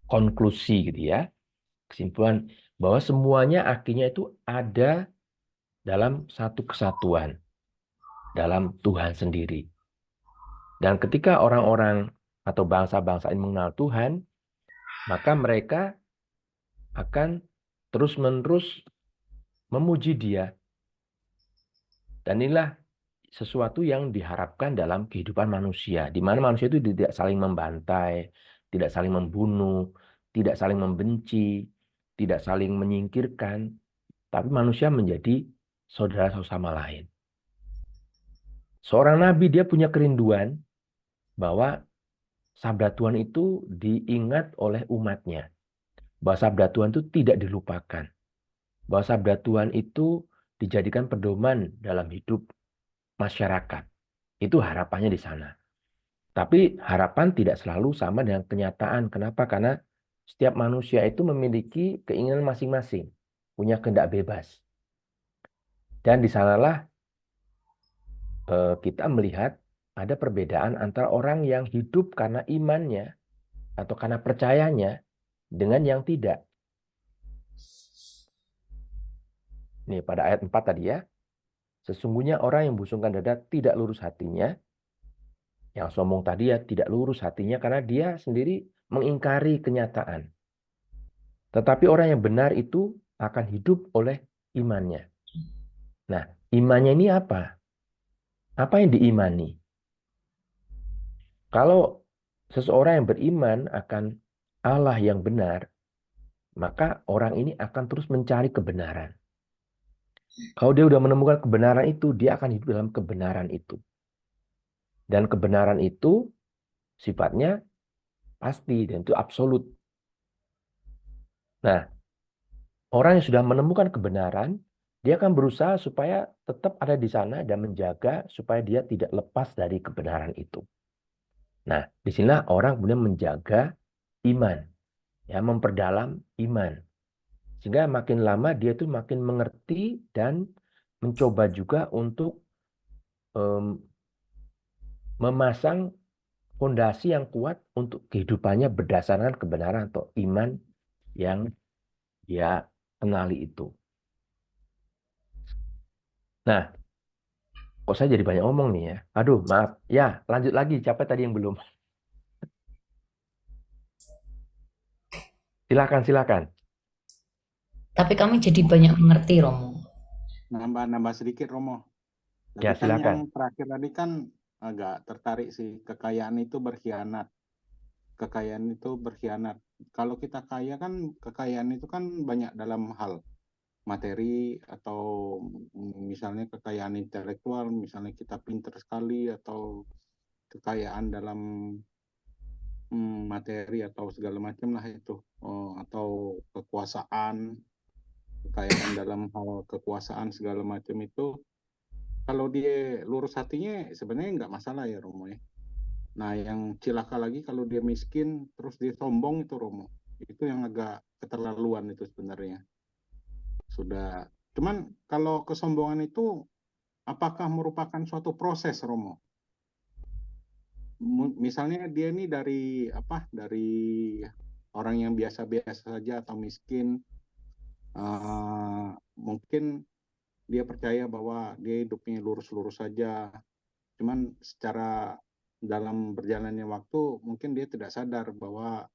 Speaker 4: konklusi gitu ya. Kesimpulan bahwa semuanya akhirnya itu ada dalam satu kesatuan, dalam Tuhan sendiri. Dan ketika orang-orang atau bangsa-bangsa ini mengenal Tuhan, maka mereka akan terus-menerus memuji Dia. Dan inilah sesuatu yang diharapkan dalam kehidupan manusia, di mana manusia itu tidak saling membantai, tidak saling membunuh, tidak saling membenci, tidak saling menyingkirkan, tapi manusia menjadi saudara sama lain. Seorang nabi dia punya kerinduan bahwa sabda Tuhan itu diingat oleh umatnya. Bahwa sabda Tuhan itu tidak dilupakan. Bahwa sabda Tuhan itu dijadikan pedoman dalam hidup masyarakat. Itu harapannya di sana. Tapi harapan tidak selalu sama dengan kenyataan. Kenapa? Karena setiap manusia itu memiliki keinginan masing-masing. Punya kehendak bebas. Dan di sanalah kita melihat ada perbedaan antara orang yang hidup karena imannya atau karena percayanya dengan yang tidak. Nih pada ayat 4 tadi ya. Sesungguhnya orang yang busungkan dada tidak lurus hatinya. Yang sombong tadi ya tidak lurus hatinya karena dia sendiri mengingkari kenyataan. Tetapi orang yang benar itu akan hidup oleh imannya. Nah, imannya ini apa? Apa yang diimani? Kalau seseorang yang beriman akan Allah yang benar, maka orang ini akan terus mencari kebenaran. Kalau dia sudah menemukan kebenaran itu, dia akan hidup dalam kebenaran itu. Dan kebenaran itu sifatnya pasti dan itu absolut. Nah, orang yang sudah menemukan kebenaran, dia akan berusaha supaya tetap ada di sana dan menjaga supaya dia tidak lepas dari kebenaran itu. Nah, disinilah orang kemudian menjaga iman, ya, memperdalam iman. Sehingga makin lama dia itu makin mengerti dan mencoba juga untuk memasang fondasi yang kuat untuk kehidupannya berdasarkan kebenaran atau iman yang dia kenali itu. Nah, kok saya jadi banyak ngomong nih ya. Aduh, maaf. Ya, lanjut lagi. Siapa tadi yang belum? Silakan.
Speaker 2: Tapi kami jadi banyak mengerti, Romo.
Speaker 7: Nambah sedikit, Romo.
Speaker 4: Ya,
Speaker 7: Tapi kan yang
Speaker 4: silakan.
Speaker 7: terakhir tadi kan agak tertarik sih. Kekayaan itu berkhianat. Kalau kita kaya kan, kekayaan itu kan banyak dalam hal materi atau misalnya kekayaan intelektual, misalnya kita pintar sekali, atau kekayaan dalam materi atau segala macam lah itu, atau kekuasaan, kekayaan dalam hal kekuasaan segala macam itu kalau dia lurus hatinya sebenarnya nggak masalah ya Romo ya. Nah yang cilaka lagi kalau dia miskin terus dia sombong itu Romo. Itu yang agak keterlaluan itu sebenarnya. Sudah. Cuman kalau kesombongan itu apakah merupakan suatu proses Romo? Misalnya dia ini dari apa? Dari orang yang biasa-biasa saja atau miskin, mungkin dia percaya bahwa dia hidupnya lurus-lurus saja. Cuman secara dalam berjalannya waktu mungkin dia tidak sadar bahwa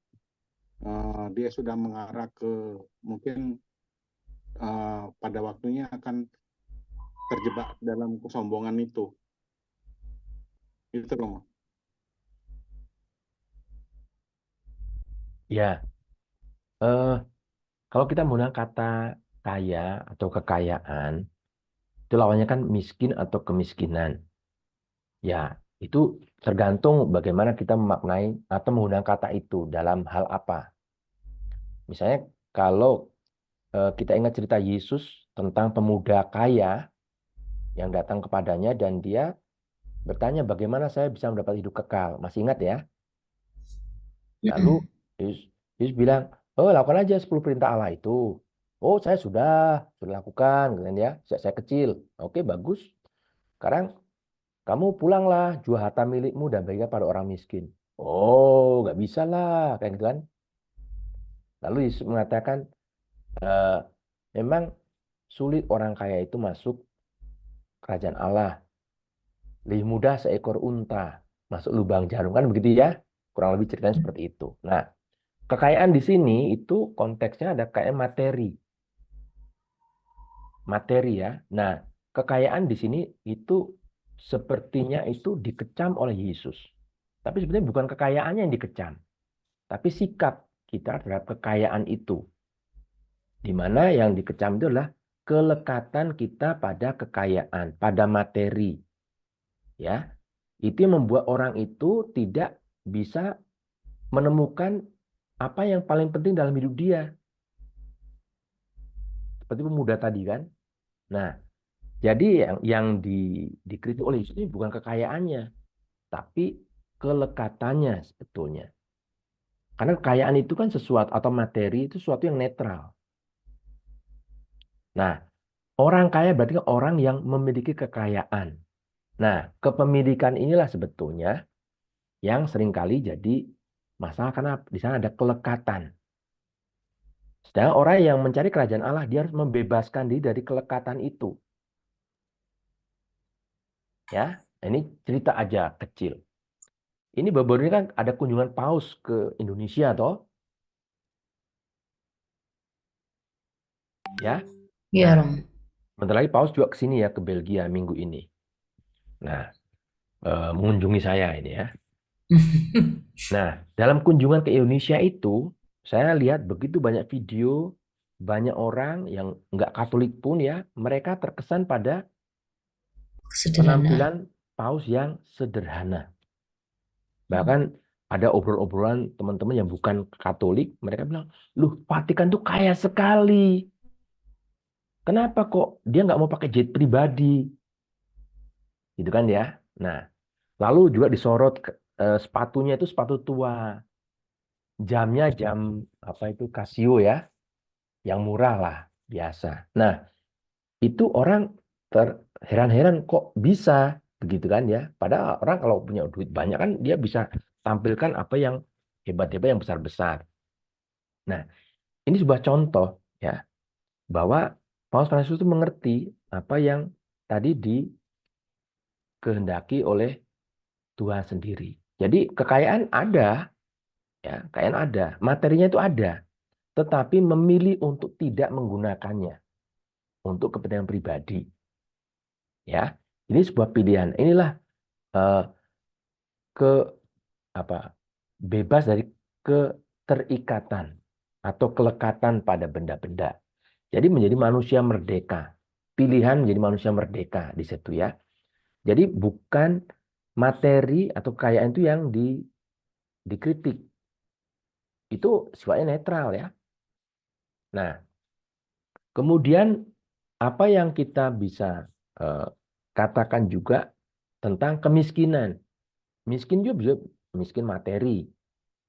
Speaker 7: dia sudah mengarah ke mungkin pada waktunya akan terjebak dalam kesombongan itu. Itu Romo.
Speaker 4: Ya, kalau kita menggunakan kata kaya atau kekayaan, itu lawannya kan miskin atau kemiskinan. Ya, itu tergantung bagaimana kita memaknai atau menggunakan kata itu dalam hal apa. Misalnya kalau kita ingat cerita Yesus tentang pemuda kaya yang datang kepadanya dan dia bertanya bagaimana saya bisa mendapat hidup kekal. Masih ingat ya? Lalu Yesus bilang, oh lakukan aja 10 perintah Allah itu. Oh saya sudah lakukan, gitu kan ya. Saya kecil. Oke bagus. Sekarang kamu pulanglah, jual harta milikmu dan bagikan pada orang miskin. Oh nggak bisa lah, kayak gitu kan. Lalu Yesus mengatakan, memang sulit orang kaya itu masuk kerajaan Allah. Lebih mudah seekor unta masuk lubang jarum, kan begitu ya? Kurang lebih ceritanya seperti itu. Nah, kekayaan di sini itu konteksnya ada kayak materi. Materi ya. Nah, kekayaan di sini itu sepertinya itu dikecam oleh Yesus. Tapi sebenarnya bukan kekayaannya yang dikecam, tapi sikap kita terhadap kekayaan itu. Di mana yang dikecam itu adalah kelekatan kita pada kekayaan, pada materi. Ya. Itu yang membuat orang itu tidak bisa menemukan apa yang paling penting dalam hidup dia. Seperti pemuda tadi kan. Nah, jadi yang dikritik oleh Yesus ini bukan kekayaannya, tapi kelekatannya sebetulnya. Karena kekayaan itu kan sesuatu atau materi itu sesuatu yang netral. Nah, orang kaya berarti kan orang yang memiliki kekayaan. Nah, kepemilikan inilah sebetulnya yang seringkali jadi masalah karena di sana ada kelekatan. Sedangkan orang yang mencari kerajaan Allah, dia harus membebaskan diri dari kelekatan itu. Ya, ini cerita aja kecil. Ini baru-baru ini kan ada kunjungan Paus ke Indonesia, toh? Ya.
Speaker 2: Iya,
Speaker 4: Nah,
Speaker 2: Rom.
Speaker 4: bentar lagi Paus juga ke sini ya, ke Belgia minggu ini. Nah, mengunjungi saya ini ya. Nah, dalam kunjungan ke Indonesia itu, saya lihat begitu banyak video, banyak orang yang nggak Katolik pun ya, mereka terkesan pada
Speaker 2: Sederhana.
Speaker 4: penampilan Paus yang sederhana. Bahkan ada obrolan-obrolan teman-teman yang bukan Katolik, mereka bilang, "Loh, Vatikan tuh kaya sekali. Kenapa kok dia nggak mau pakai jet pribadi?" Gitu kan ya. Nah, lalu juga disorot sepatunya itu sepatu tua. Jamnya jam apa itu Casio ya, yang murah lah, biasa. Nah, itu orang terheran-heran kok bisa begitu kan ya. Padahal orang kalau punya duit banyak kan dia bisa tampilkan apa yang hebat-hebat yang besar-besar. Nah, ini sebuah contoh ya bahwa Paus Fransiskus itu mengerti apa yang tadi dikehendaki oleh Tuhan sendiri. Jadi kekayaan ada ya, kekayaan ada, materinya itu ada, tetapi memilih untuk tidak menggunakannya untuk kepentingan pribadi. Ya, ini sebuah pilihan. Inilah bebas dari keterikatan atau kelekatan pada benda-benda. Jadi menjadi manusia merdeka. Pilihan menjadi manusia merdeka di situ ya. Jadi bukan materi atau kekayaan itu yang dikritik. Itu sifatnya netral ya. Nah, kemudian apa yang kita bisa katakan juga tentang kemiskinan. Miskin juga bisa miskin materi,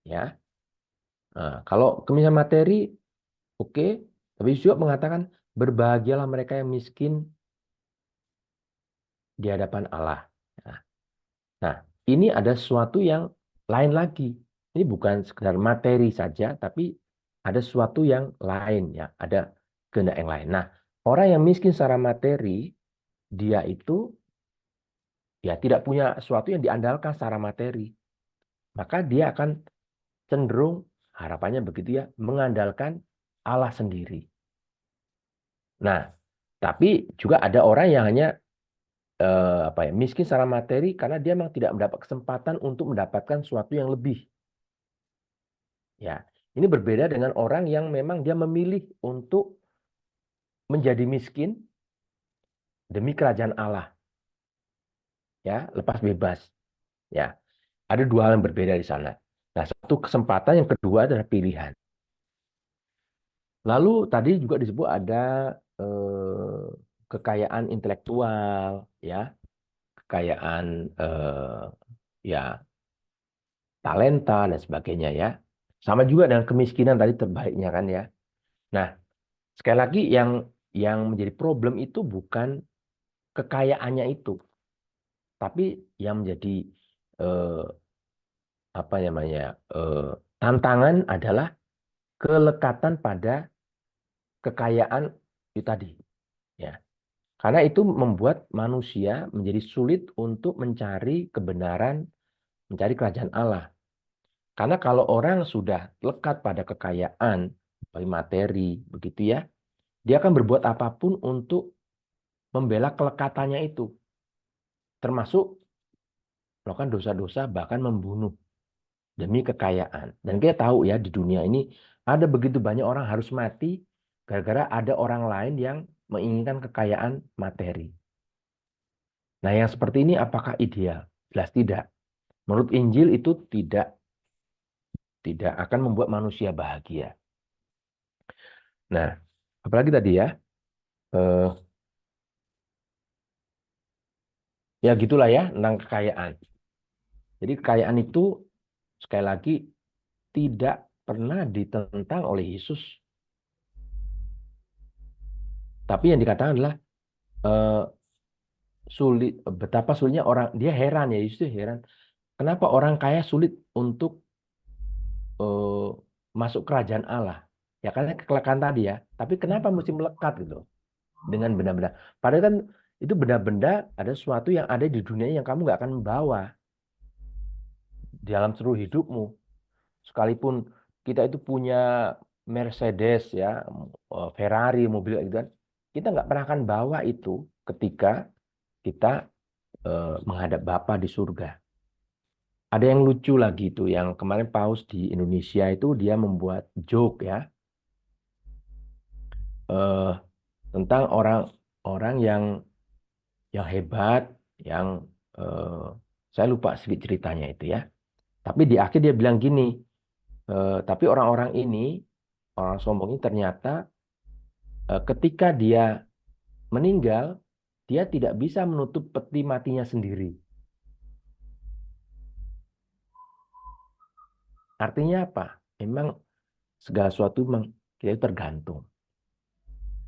Speaker 4: ya. Nah, kalau kemiskinan materi, oke, tapi juga mengatakan berbahagialah mereka yang miskin di hadapan Allah. Nah, ini ada sesuatu yang lain lagi. Ini bukan sekedar materi saja, tapi ada sesuatu yang lain, ya. Ada kehendak yang lain. Nah, orang yang miskin secara materi, dia itu ya tidak punya sesuatu yang diandalkan secara materi. Maka dia akan cenderung, harapannya begitu ya, mengandalkan Allah sendiri. Nah, tapi juga ada orang yang hanya miskin secara materi karena dia memang tidak mendapat kesempatan untuk mendapatkan sesuatu yang lebih. Ya, ini berbeda dengan orang yang memang dia memilih untuk menjadi miskin demi kerajaan Allah. Ya, lepas bebas. Ya, ada dua hal yang berbeda di sana. Nah, satu kesempatan, yang kedua adalah pilihan. Lalu tadi juga disebut ada kekayaan intelektual, ya, kekayaan ya talenta dan sebagainya, ya. Sama juga dengan kemiskinan tadi terbaiknya kan, ya. Nah, sekali lagi yang menjadi problem itu bukan kekayaannya itu, tapi yang menjadi apa namanya tantangan adalah kelekatan pada kekayaan itu tadi, ya. Karena itu membuat manusia menjadi sulit untuk mencari kebenaran, mencari kerajaan Allah. Karena kalau orang sudah lekat pada kekayaan, materi, begitu ya, dia akan berbuat apapun untuk membela kelekatannya itu. Termasuk melakukan dosa-dosa, bahkan membunuh demi kekayaan. Dan kita tahu ya, di dunia ini ada begitu banyak orang harus mati gara-gara ada orang lain yang menginginkan kekayaan materi. Nah, yang seperti ini apakah ideal? Jelas tidak. Menurut Injil itu tidak akan membuat manusia bahagia. Nah, apalagi tadi ya, ya gitulah ya tentang kekayaan. Jadi kekayaan itu sekali lagi tidak pernah ditentang oleh Yesus. Tapi yang dikatakan adalah sulit, betapa sulitnya orang, dia heran ya, Yesus heran. Kenapa orang kaya sulit untuk masuk kerajaan Allah? Ya karena kekelakan tadi ya. Tapi kenapa mesti melekat gitu dengan benda-benda? Padahal kan itu benda-benda ada sesuatu yang ada di dunia yang kamu nggak akan membawa dalam seluruh hidupmu. Sekalipun kita itu punya Mercedes ya, Ferrari, mobil gitu kan, kita nggak pernah akan bawa itu ketika kita menghadap Bapa di surga. Ada yang lucu lagi itu, yang kemarin Paus di Indonesia itu dia membuat joke ya, tentang orang-orang yang hebat, yang saya lupa sedikit ceritanya itu ya. Tapi di akhir dia bilang gini, tapi orang-orang ini, orang sombong ini ternyata ketika dia meninggal, dia tidak bisa menutup peti matinya sendiri. Artinya apa? Memang segala sesuatu memang kita tergantung.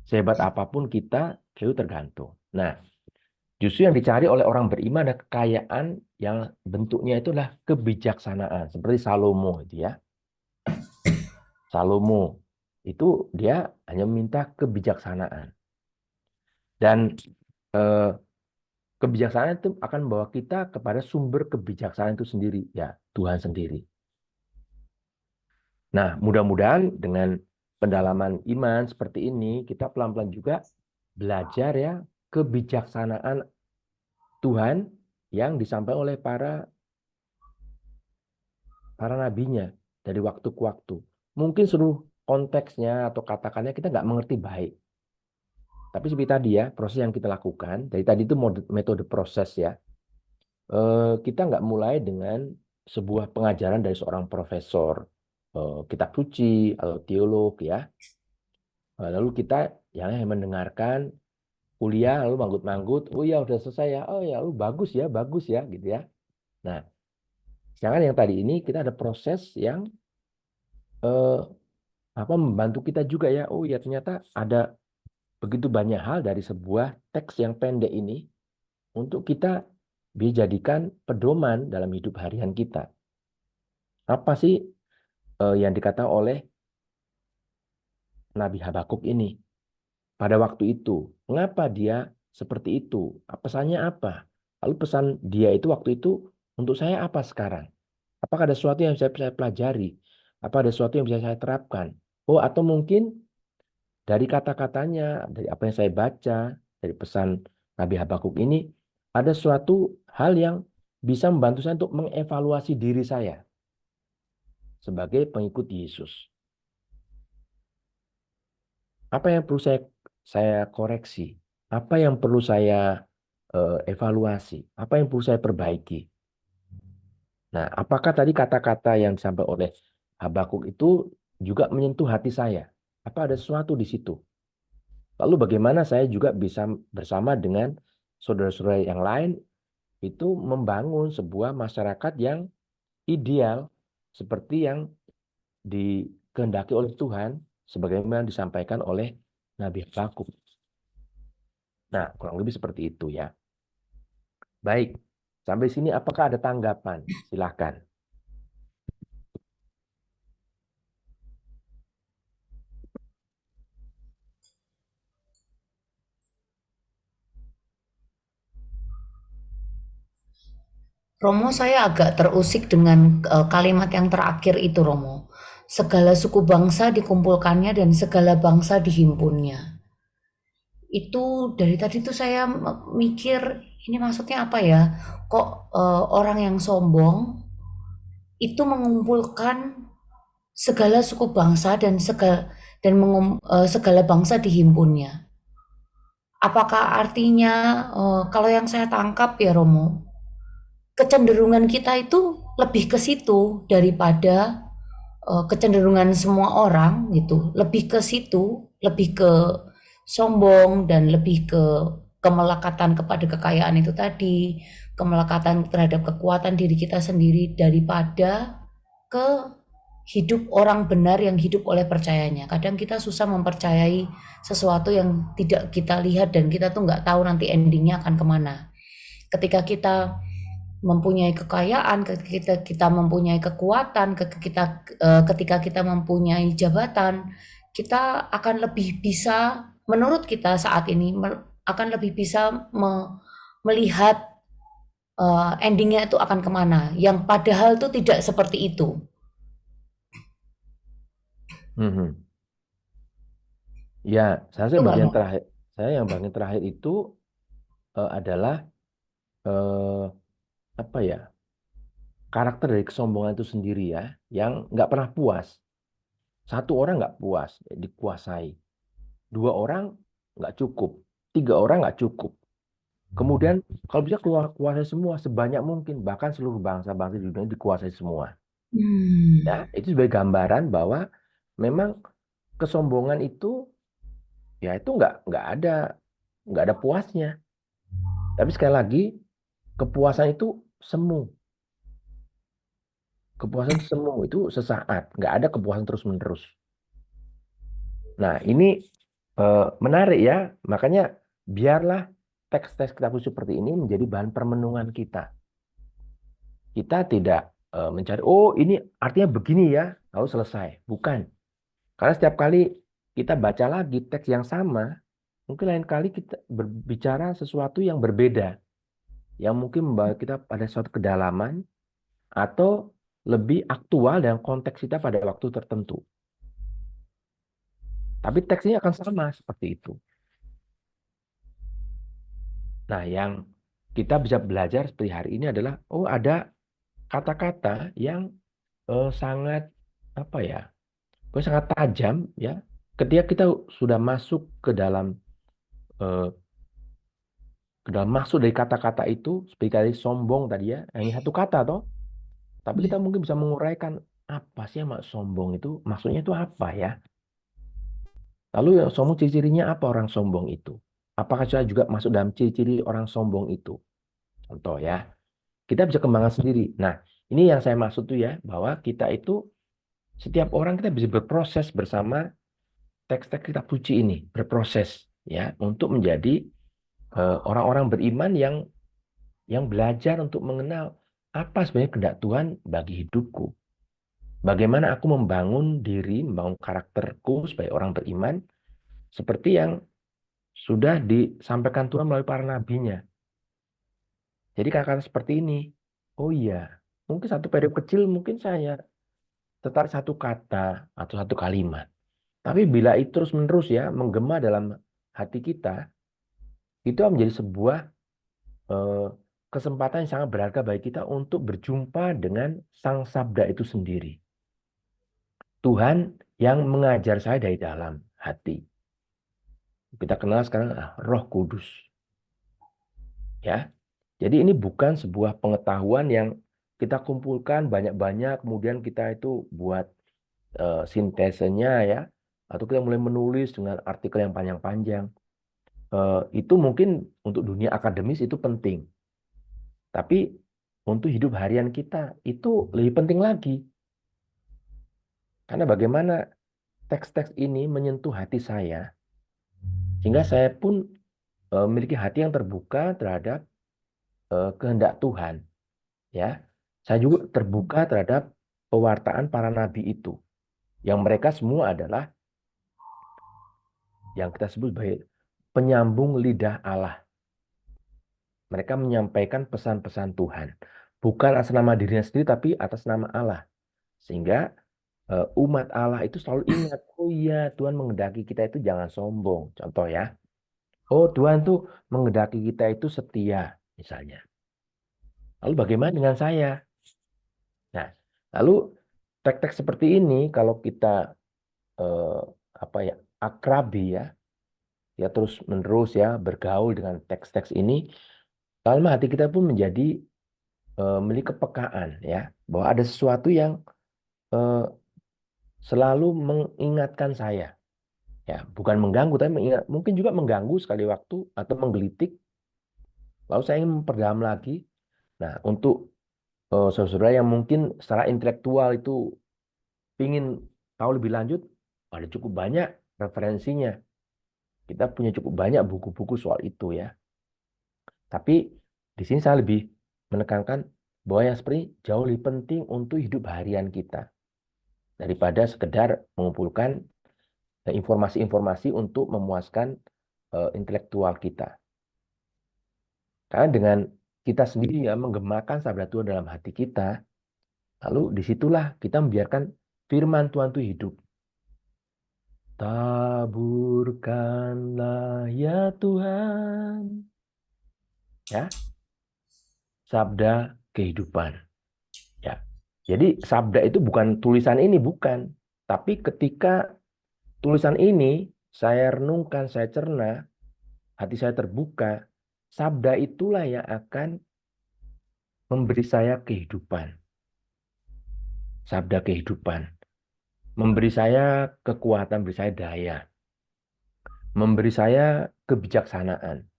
Speaker 4: Sehebat apapun kita tergantung. Nah, justru yang dicari oleh orang beriman adalah kekayaan yang bentuknya itu adalah kebijaksanaan. Seperti Salomo itu ya. Salomo itu dia hanya meminta kebijaksanaan. Dan kebijaksanaan itu akan membawa kita kepada sumber kebijaksanaan itu sendiri, ya Tuhan sendiri. Nah, mudah-mudahan dengan pendalaman iman seperti ini, kita pelan-pelan juga belajar ya kebijaksanaan Tuhan yang disampaikan oleh para nabinya dari waktu ke waktu. Mungkin seluruh konteksnya atau katakannya kita nggak mengerti baik. Tapi seperti tadi ya, proses yang kita lakukan, dari tadi itu metode proses ya. Kita nggak mulai dengan sebuah pengajaran dari seorang profesor kitab suci atau teolog ya. Lalu kita yang mendengarkan kuliah lalu manggut-manggut, oh ya udah selesai ya, oh ya bagus ya gitu ya. Nah, sedangkan yang tadi ini kita ada proses yang membantu kita juga ya. Oh ya ternyata ada begitu banyak hal dari sebuah teks yang pendek ini untuk kita dijadikan pedoman dalam hidup harian kita. Apa sih yang dikatakan oleh Nabi Habakuk ini pada waktu itu? Mengapa dia seperti itu? Pesannya apa? Lalu pesan dia itu waktu itu untuk saya apa sekarang? Apakah ada sesuatu yang bisa saya pelajari? Apa ada sesuatu yang bisa saya terapkan? Oh, atau mungkin dari kata-katanya, dari apa yang saya baca, dari pesan Nabi Habakuk ini, ada suatu hal yang bisa membantu saya untuk mengevaluasi diri saya sebagai pengikut Yesus. Apa yang perlu saya koreksi? Apa yang perlu saya evaluasi? Apa yang perlu saya perbaiki? Nah, apakah tadi kata-kata yang disampaikan oleh Habakuk itu juga menyentuh hati saya? Apa ada sesuatu di situ? Lalu bagaimana saya juga bisa bersama dengan saudara-saudara yang lain itu membangun sebuah masyarakat yang ideal seperti yang dikehendaki oleh Tuhan sebagaimana disampaikan oleh Nabi Habakuk. Nah, kurang lebih seperti itu ya. Baik, sampai sini apakah ada tanggapan? Silakan.
Speaker 2: Romo, saya agak terusik dengan kalimat yang terakhir itu, Romo. Segala suku bangsa dikumpulkannya dan segala bangsa dihimpunnya. Itu dari tadi tuh saya mikir, ini maksudnya apa ya? Kok orang yang sombong itu mengumpulkan segala suku bangsa dan segala bangsa dihimpunnya. Apakah artinya kalau yang saya tangkap ya Romo, kecenderungan kita itu lebih ke situ daripada kecenderungan semua orang gitu, lebih ke situ, lebih ke sombong dan lebih ke kemelekatan kepada kekayaan itu tadi, kemelekatan terhadap kekuatan diri kita sendiri daripada ke hidup orang benar yang hidup oleh percayanya. Kadang kita susah mempercayai sesuatu yang tidak kita lihat dan kita tuh nggak tahu nanti endingnya akan kemana. Ketika kita mempunyai kekayaan, ketika kita mempunyai kekuatan, ketika kita mempunyai jabatan, kita akan lebih bisa, menurut kita saat ini, akan lebih bisa melihat endingnya itu akan kemana. Yang padahal itu tidak seperti itu.
Speaker 4: Ya, saya yang bagian terakhir itu adalah karakter dari kesombongan itu sendiri ya, yang nggak pernah puas. Satu orang nggak puas, dikuasai. 2 orang nggak cukup, 3 orang nggak cukup. Kemudian kalau bisa kuasai semua sebanyak mungkin, bahkan seluruh bangsa-bangsa di dunia dikuasai semua. Ya, itu sebagai gambaran bahwa memang kesombongan itu ya itu nggak ada puasnya. Tapi sekali lagi kepuasan itu semu. Kepuasan semu itu sesaat, nggak ada kepuasan terus-menerus. Nah, ini menarik ya, makanya biarlah teks-teks kitab suci seperti ini menjadi bahan permenungan kita. Kita tidak mencari, oh ini artinya begini ya, lalu selesai. Bukan. Karena setiap kali kita baca lagi teks yang sama, mungkin lain kali kita berbicara sesuatu yang berbeda. Yang mungkin membawa kita pada suatu kedalaman atau lebih aktual dengan konteks kita pada waktu tertentu. Tapi teksnya akan sama seperti itu. Nah, yang kita bisa belajar seperti hari ini adalah, oh ada kata-kata yang sangat sangat tajam ya. Ketika kita sudah masuk ke dalam masuk dari kata-kata itu, seperti kali sombong tadi ya, hanya satu kata toh. Tapi kita mungkin bisa menguraikan apa sih yang sombong itu, maksudnya itu apa ya? Lalu yang sombong ciri-cirinya apa orang sombong itu? apakah saya juga masuk dalam ciri-ciri orang sombong itu? Contoh ya, kita bisa kembangkan sendiri. Nah, ini yang saya maksud tuh ya, bahwa kita itu setiap orang kita bisa berproses bersama teks-teks kitab suci ini, berproses ya untuk menjadi orang-orang beriman yang belajar untuk mengenal apa sebenarnya kehendak Tuhan bagi hidupku. Bagaimana aku membangun diri, membangun karakterku sebagai orang beriman seperti yang sudah disampaikan Tuhan melalui para nabinya. Jadi kata-kata seperti ini, oh iya, mungkin satu periode kecil mungkin saya tertarik satu kata atau satu kalimat. Tapi bila itu terus-menerus ya menggema dalam hati kita, itu menjadi sebuah kesempatan yang sangat berharga bagi kita untuk berjumpa dengan Sang Sabda itu sendiri. Tuhan yang mengajar saya dari dalam hati. Kita kenal sekarang Roh Kudus. Ya. Jadi ini bukan sebuah pengetahuan yang kita kumpulkan banyak-banyak kemudian kita itu buat sintesenya ya, atau kita mulai menulis dengan artikel yang panjang-panjang. Itu mungkin untuk dunia akademis itu penting. Tapi untuk hidup harian kita itu lebih penting lagi. Karena bagaimana teks-teks ini menyentuh hati saya, sehingga saya pun memiliki hati yang terbuka terhadap kehendak Tuhan. Ya, saya juga terbuka terhadap pewartaan para nabi itu, yang mereka semua adalah yang kita sebut sebagai penyambung lidah Allah. Mereka menyampaikan pesan-pesan Tuhan, bukan atas nama dirinya sendiri, tapi atas nama Allah. Sehingga umat Allah itu selalu ingat, oh iya Tuhan menghendaki kita itu jangan sombong. Contoh ya, oh Tuhan tuh menghendaki kita itu setia, misalnya. Lalu bagaimana dengan saya? Nah, lalu teks-teks seperti ini kalau kita akrabi ya terus menerus ya bergaul dengan teks-teks ini, lama hati kita pun menjadi memiliki kepekaan ya bahwa ada sesuatu yang selalu mengingatkan saya ya, bukan mengganggu tapi mungkin juga mengganggu sekali waktu atau menggelitik, lalu saya ingin memperdalam lagi. Nah, untuk saudara yang mungkin secara intelektual itu ingin tahu lebih lanjut, ada cukup banyak referensinya. Kita punya cukup banyak buku-buku soal itu ya. Tapi di sini saya lebih menekankan bahwa yang seperti ini jauh lebih penting untuk hidup harian kita daripada sekedar mengumpulkan informasi-informasi untuk memuaskan intelektual kita. Karena dengan kita sendiri ya menggemakan sabda Tuhan dalam hati kita, lalu disitulah kita membiarkan firman Tuhan itu hidup. Taburkanlah ya Tuhan, ya, sabda kehidupan. Ya, jadi sabda itu bukan tulisan ini, bukan. Tapi ketika tulisan ini saya renungkan, saya cerna, hati saya terbuka, sabda itulah yang akan memberi saya kehidupan. Sabda kehidupan. Memberi saya kekuatan, memberi saya daya. Memberi saya kebijaksanaan.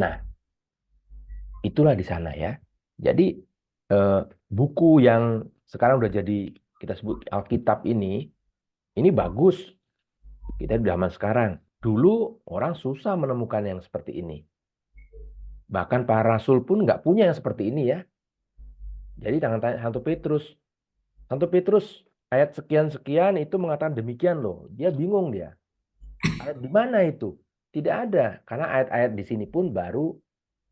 Speaker 4: Nah, itulah di sana ya. Jadi buku yang sekarang udah jadi kita sebut Alkitab ini bagus. Kita di zaman sekarang. Dulu orang susah menemukan yang seperti ini. Bahkan para rasul pun nggak punya yang seperti ini ya. Jadi tangan Santo Petrus ayat sekian-sekian itu mengatakan demikian loh. Dia bingung dia. Ayat di mana itu? Tidak ada. Karena ayat-ayat di sini pun baru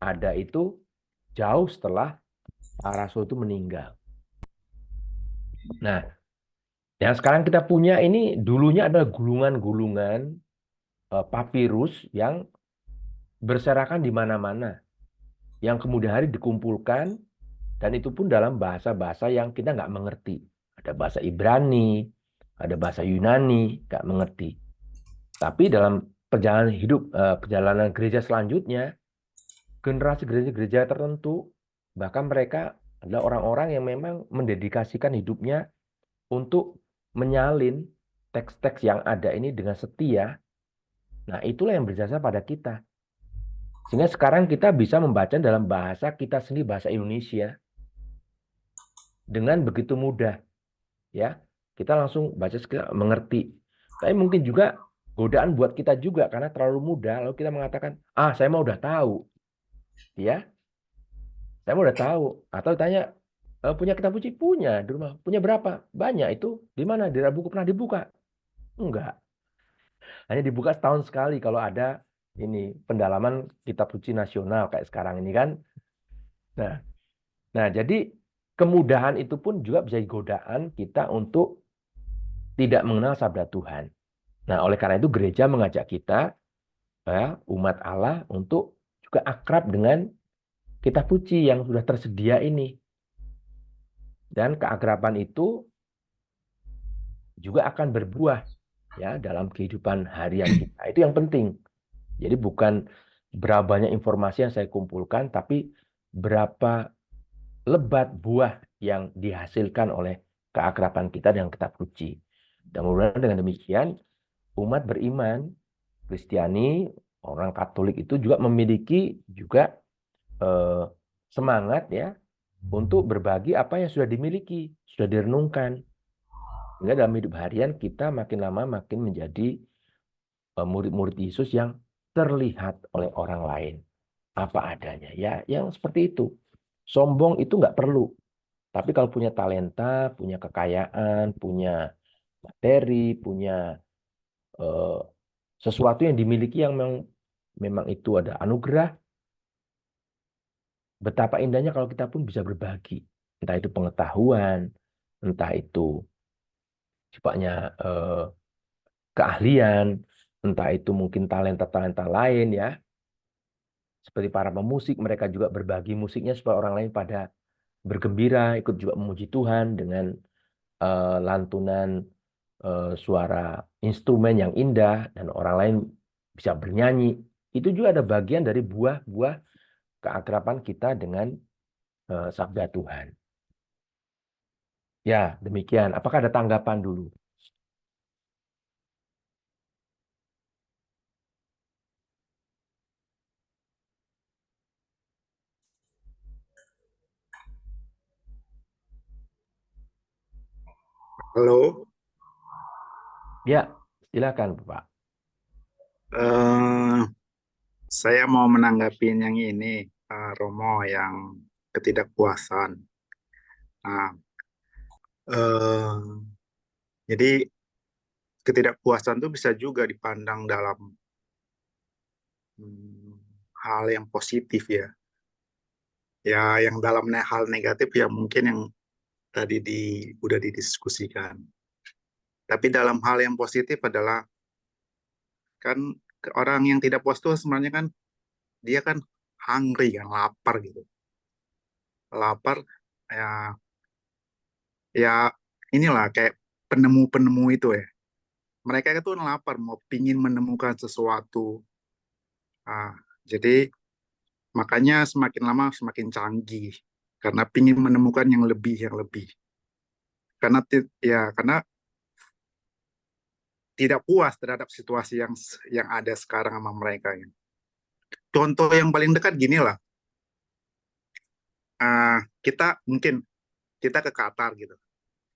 Speaker 4: ada itu jauh setelah para rasul itu meninggal. Nah, yang sekarang kita punya ini dulunya adalah gulungan-gulungan papirus yang berserakan di mana-mana. Yang kemudian hari dikumpulkan dan itu pun dalam bahasa-bahasa yang kita nggak mengerti. Ada bahasa Ibrani, ada bahasa Yunani, nggak mengerti. Tapi dalam perjalanan hidup, perjalanan gereja selanjutnya, generasi gereja-gereja tertentu, bahkan mereka adalah orang-orang yang memang mendedikasikan hidupnya untuk menyalin teks-teks yang ada ini dengan setia Nah, itulah yang berjasa pada kita. Sehingga sekarang kita bisa membaca dalam bahasa kita sendiri, bahasa Indonesia, dengan begitu mudah. Ya, kita langsung baca, kita mengerti. Tapi mungkin juga godaan buat kita juga, karena terlalu mudah, lalu kita mengatakan, saya mau udah tahu. Ya, saya mau udah tahu. Atau tanya, punya kitab suci? Punya di rumah. Punya berapa? Banyak. Itu di mana? Di buku pernah dibuka? Enggak. Hanya dibuka setahun sekali kalau ada ini pendalaman kitab suci nasional kayak sekarang ini kan. Nah, jadi kemudahan itu pun juga bisa jadi godaan kita untuk tidak mengenal sabda Tuhan. Nah, oleh karena itu gereja mengajak kita, umat Allah, untuk juga akrab dengan kitab suci yang sudah tersedia ini. Dan keakraban itu juga akan berbuah ya dalam kehidupan harian kita. Itu yang penting. Jadi bukan berapa banyak informasi yang saya kumpulkan, tapi berapa lebat buah yang dihasilkan oleh keakraban kita dengan kitab suci. Dan mudah-mudahan dengan demikian umat beriman Kristiani, orang Katolik itu juga memiliki juga semangat ya untuk berbagi apa yang sudah dimiliki, sudah direnungkan. Sehingga dalam hidup harian kita makin lama makin menjadi murid-murid Yesus yang terlihat oleh orang lain apa adanya. Ya, yang seperti itu. Sombong itu nggak perlu. Tapi kalau punya talenta, punya kekayaan, punya materi, punya sesuatu yang dimiliki yang memang itu ada anugerah, betapa indahnya kalau kita pun bisa berbagi. Entah itu pengetahuan, entah itu sifatnya keahlian, entah itu mungkin talenta-talenta lain ya. Seperti para pemusik, mereka juga berbagi musiknya supaya orang lain pada bergembira, ikut juga memuji Tuhan dengan lantunan suara instrumen yang indah, dan orang lain bisa bernyanyi. Itu juga ada bagian dari buah-buah keakraban kita dengan sabda Tuhan. Ya, demikian. Apakah ada tanggapan dulu?
Speaker 13: Halo,
Speaker 4: Ya, silakan Pak.
Speaker 13: saya mau menanggapi yang ini, Romo, yang ketidakpuasan. Nah, jadi ketidakpuasan itu bisa juga dipandang dalam hal yang positif ya. Ya, yang dalam hal negatif ya mungkin yang tadi udah didiskusikan. Tapi dalam hal yang positif adalah kan orang yang tidak puas itu sebenarnya kan dia kan hungry kan, lapar gitu. Lapar ya inilah kayak penemu-penemu itu ya. Mereka itu lapar, mau pingin menemukan sesuatu. Jadi makanya semakin lama semakin canggih karena pingin menemukan yang lebih. Karena tidak puas terhadap situasi yang ada sekarang sama mereka. Contoh yang paling dekat gini lah. Kita ke Qatar gitu.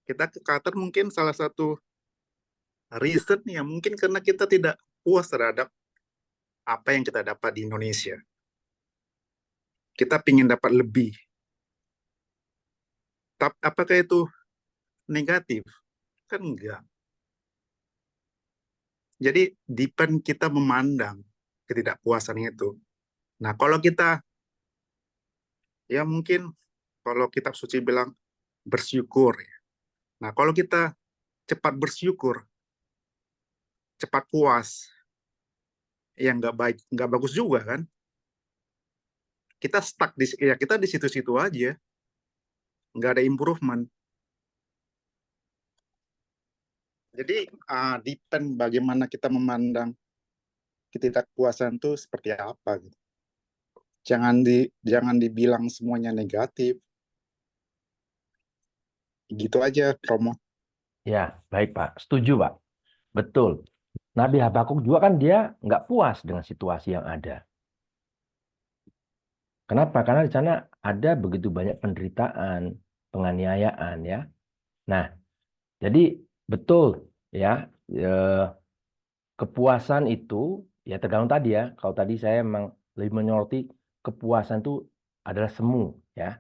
Speaker 13: Kita ke Qatar mungkin salah satu reason ya mungkin karena kita tidak puas terhadap apa yang kita dapat di Indonesia. Kita pingin dapat lebih. Tapi apakah itu negatif? Kan enggak. Jadi depend kita memandang ketidakpuasan itu. Nah, kalau kita ya mungkin kalau kitab suci bilang bersyukur ya. Nah, kalau kita cepat bersyukur, cepat puas, ya nggak bagus juga kan? Kita stuck kita di situ-situ aja, nggak ada improvement. Jadi depend bagaimana kita memandang ketidakpuasan itu seperti apa gitu. Jangan dibilang semuanya negatif. Gitu aja, Romo.
Speaker 4: Ya, baik Pak. Setuju Pak. Betul. Nabi Habakuk juga kan dia nggak puas dengan situasi yang ada. Kenapa? Karena di sana ada begitu banyak penderitaan, penganiayaan ya. Nah, jadi betul ya, kepuasan itu ya tergantung tadi ya. Kalau tadi saya memang lebih menyoroti kepuasan itu adalah semu ya.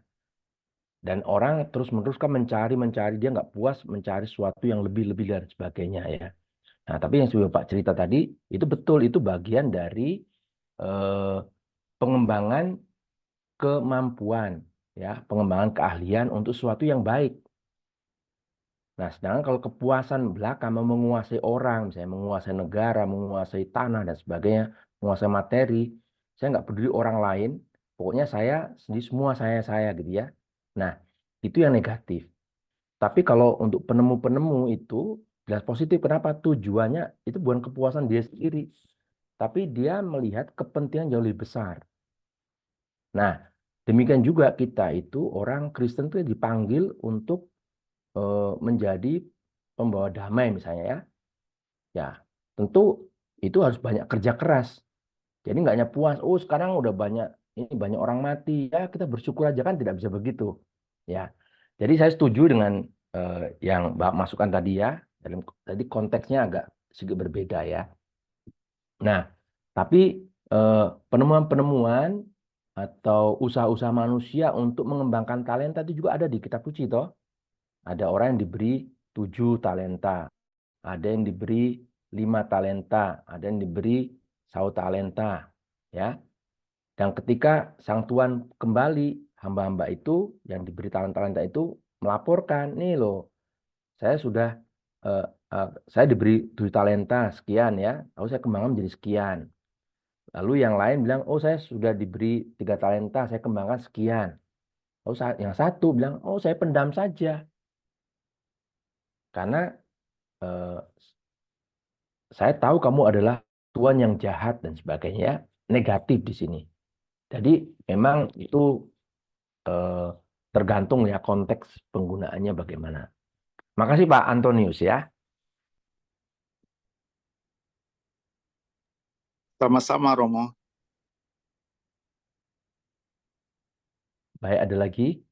Speaker 4: Dan orang terus-menerus kan mencari, dia nggak puas, mencari sesuatu yang lebih-lebih dan sebagainya ya. Nah, tapi yang sebelum Pak cerita tadi, itu betul, itu bagian dari eh, pengembangan kemampuan, ya, pengembangan keahlian untuk sesuatu yang baik. Nah, sedangkan kalau kepuasan belaka mau menguasai orang, misalnya menguasai negara, menguasai tanah dan sebagainya, menguasai materi, saya nggak peduli orang lain, pokoknya saya sendiri semua saya gitu ya. Nah, itu yang negatif. Tapi kalau untuk penemu-penemu itu jelas positif. Kenapa? Tujuannya itu bukan kepuasan dia sendiri, tapi dia melihat kepentingan jauh lebih besar. Nah, demikian juga kita itu orang Kristen itu dipanggil untuk menjadi pembawa damai misalnya ya. Ya, tentu itu harus banyak kerja keras. Jadi nggak hanya puas, oh sekarang udah banyak orang mati ya kita bersyukur aja, kan tidak bisa begitu. Ya, jadi saya setuju dengan yang Mbak masukkan tadi ya. Tadi konteksnya agak sedikit berbeda ya. Nah, tapi penemuan-penemuan atau usaha-usaha manusia untuk mengembangkan talenta itu juga ada di kitab suci toh. Ada orang yang diberi 7 talenta, ada yang diberi 5 talenta, ada yang diberi 1 talenta, ya. Dan ketika sang tuan kembali, hamba-hamba itu yang diberi talenta itu melaporkan, nih loh, saya diberi 7 talenta sekian ya, lalu saya kembangkan menjadi sekian. Lalu yang lain bilang, oh saya sudah diberi 3 talenta, saya kembangkan sekian. Lalu yang satu bilang, oh saya pendam saja. Karena saya tahu kamu adalah tuan yang jahat dan sebagainya, negatif di sini. Jadi memang itu tergantung ya konteks penggunaannya bagaimana. Makasih Pak Antonius ya.
Speaker 13: Sama-sama Romo.
Speaker 4: Baik, ada lagi?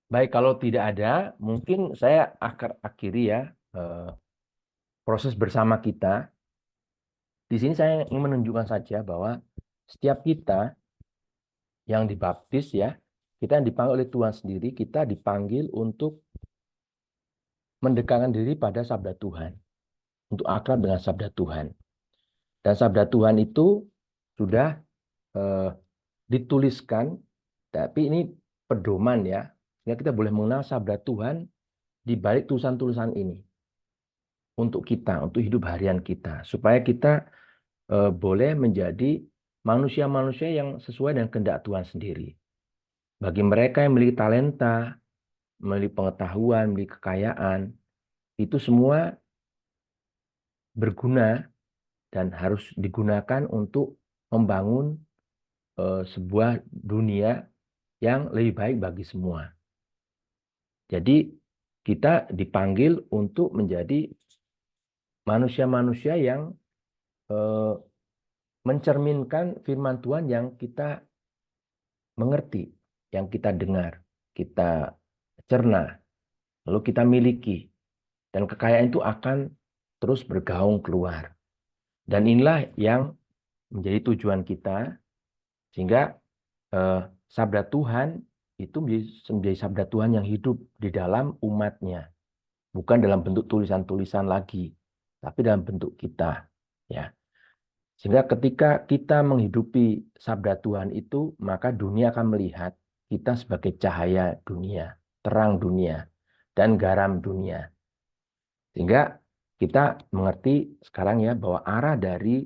Speaker 4: Baik, kalau tidak ada, mungkin saya akhiri ya proses bersama kita. Di sini saya ingin menunjukkan saja bahwa setiap kita yang dibaptis ya, kita yang dipanggil oleh Tuhan sendiri, kita dipanggil untuk mendekatkan diri pada sabda Tuhan, untuk akrab dengan sabda Tuhan. Dan sabda Tuhan itu sudah dituliskan, tapi ini pedoman ya, sehingga kita boleh mengenal sabda Tuhan di balik tulisan-tulisan ini untuk kita, untuk hidup harian kita, supaya kita boleh menjadi manusia-manusia yang sesuai dengan kehendak Tuhan sendiri. Bagi mereka yang memiliki talenta, memiliki pengetahuan, memiliki kekayaan, itu semua berguna dan harus digunakan untuk membangun sebuah dunia yang lebih baik bagi semua. Jadi kita dipanggil untuk menjadi manusia-manusia yang mencerminkan firman Tuhan yang kita mengerti, yang kita dengar, kita cerna, lalu kita miliki. Dan kekayaan itu akan terus bergaung keluar. Dan inilah yang menjadi tujuan kita, sehingga sabda Tuhan itu menjadi sabda Tuhan yang hidup di dalam umatnya. Bukan dalam bentuk tulisan-tulisan lagi, tapi dalam bentuk kita. Ya. Sehingga ketika kita menghidupi sabda Tuhan itu, maka dunia akan melihat kita sebagai cahaya dunia, terang dunia, dan garam dunia. Sehingga kita mengerti sekarang ya bahwa arah dari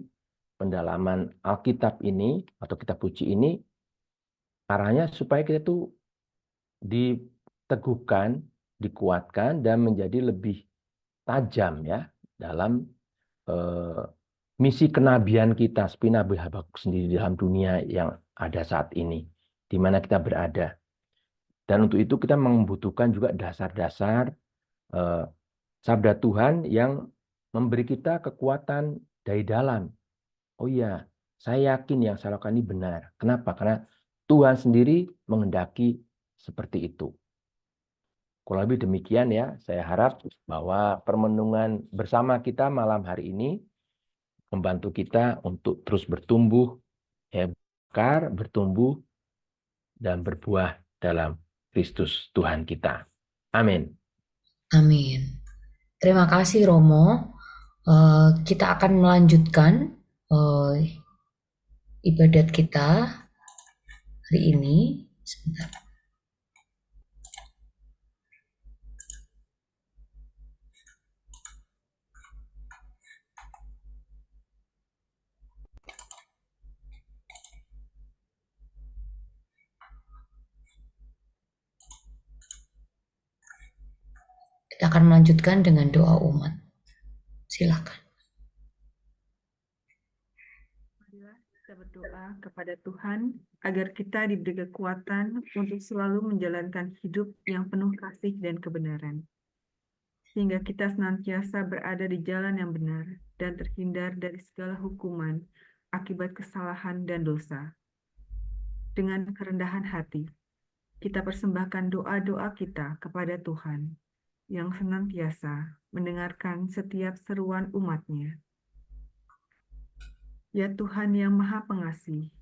Speaker 4: pendalaman Alkitab ini atau kitab suci ini arahnya supaya kita tuh diteguhkan, dikuatkan dan menjadi lebih tajam ya dalam misi kenabian kita, seperti Nabi Habakuk sendiri dalam dunia yang ada saat ini, di mana kita berada. Dan untuk itu kita membutuhkan juga dasar-dasar sabda Tuhan yang memberi kita kekuatan dari dalam. Oh iya, saya yakin yang saya lakukan ini benar. Kenapa? Karena Tuhan sendiri menghendaki seperti itu. Kurang lebih demikian ya, saya harap bahwa permenungan bersama kita malam hari ini membantu kita untuk terus bertumbuh, bertumbuh, dan berbuah dalam Kristus Tuhan kita. Amin.
Speaker 2: Amin. Terima kasih Romo. Kita akan melanjutkan ibadat kita hari ini. Sebentar. Kita akan melanjutkan dengan doa umat. Silakan.
Speaker 12: Marilah kita berdoa kepada Tuhan agar kita diberi kekuatan untuk selalu menjalankan hidup yang penuh kasih dan kebenaran, sehingga kita senantiasa berada di jalan yang benar dan terhindar dari segala hukuman akibat kesalahan dan dosa. Dengan kerendahan hati, kita persembahkan doa-doa kita kepada Tuhan yang senantiasa mendengarkan setiap seruan umat-Nya. Ya Tuhan yang Maha Pengasih,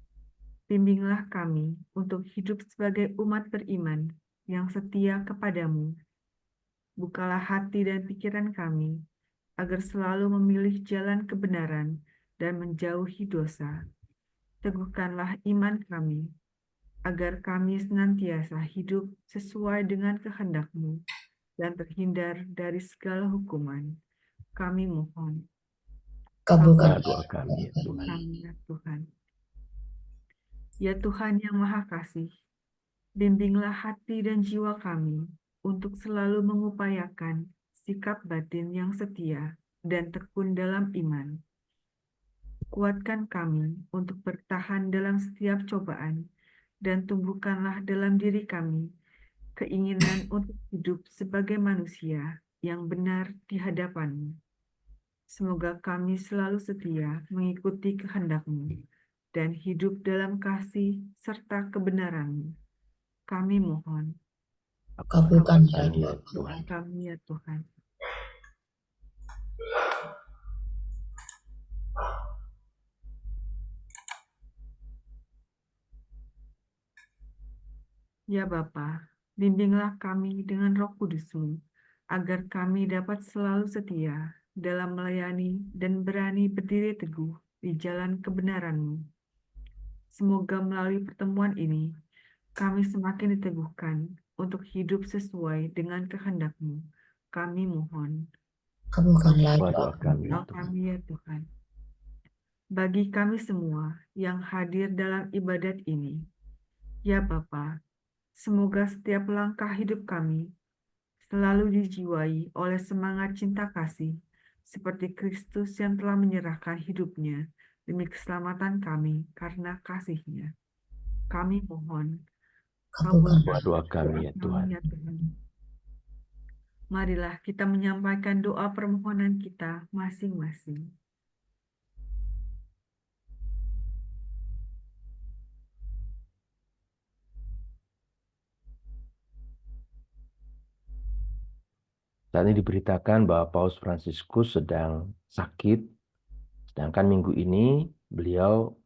Speaker 12: bimbinglah kami untuk hidup sebagai umat beriman yang setia kepadamu. Bukalah hati dan pikiran kami, agar selalu memilih jalan kebenaran dan menjauhi dosa. Teguhkanlah iman kami, agar kami senantiasa hidup sesuai dengan kehendak-Mu dan terhindar dari segala hukuman. Kami mohon.
Speaker 2: Kabulkan
Speaker 4: doa kami, ya Tuhan.
Speaker 12: Kami, ya Tuhan. Ya Tuhan yang Maha Kasih, bimbinglah hati dan jiwa kami untuk selalu mengupayakan sikap batin yang setia dan tekun dalam iman. Kuatkan kami untuk bertahan dalam setiap cobaan dan tumbuhkanlah dalam diri kami keinginan untuk hidup sebagai manusia yang benar di hadapan-Mu. Semoga kami selalu setia mengikuti kehendak-Mu dan hidup dalam kasih serta kebenaran-Mu. Kami mohon.
Speaker 2: Kabulkan
Speaker 4: kami, ya Tuhan.
Speaker 12: Kami, ya Tuhan. Ya Bapa, bimbinglah kami dengan Roh Kudus-Mu, agar kami dapat selalu setia dalam melayani dan berani berdiri teguh di jalan kebenaran-Mu. Semoga melalui pertemuan ini, kami semakin diteguhkan untuk hidup sesuai dengan kehendak-Mu. Kami mohon.
Speaker 2: Kabulkanlah
Speaker 4: doa kami, ya Tuhan.
Speaker 12: Kami, ya Tuhan. Bagi kami semua yang hadir dalam ibadat ini, ya Bapa, semoga setiap langkah hidup kami selalu dijiwai oleh semangat cinta kasih, seperti Kristus yang telah menyerahkan hidupnya demi keselamatan kami karena kasih-Nya. Kami mohon.
Speaker 2: Kabulkanlah
Speaker 4: doa kami, ya Tuhan.
Speaker 12: Ya Tuhan. Marilah kita menyampaikan doa permohonan kita masing-masing.
Speaker 4: Saat ini diberitakan bahwa Paus Fransiskus sedang sakit, sedangkan minggu ini beliau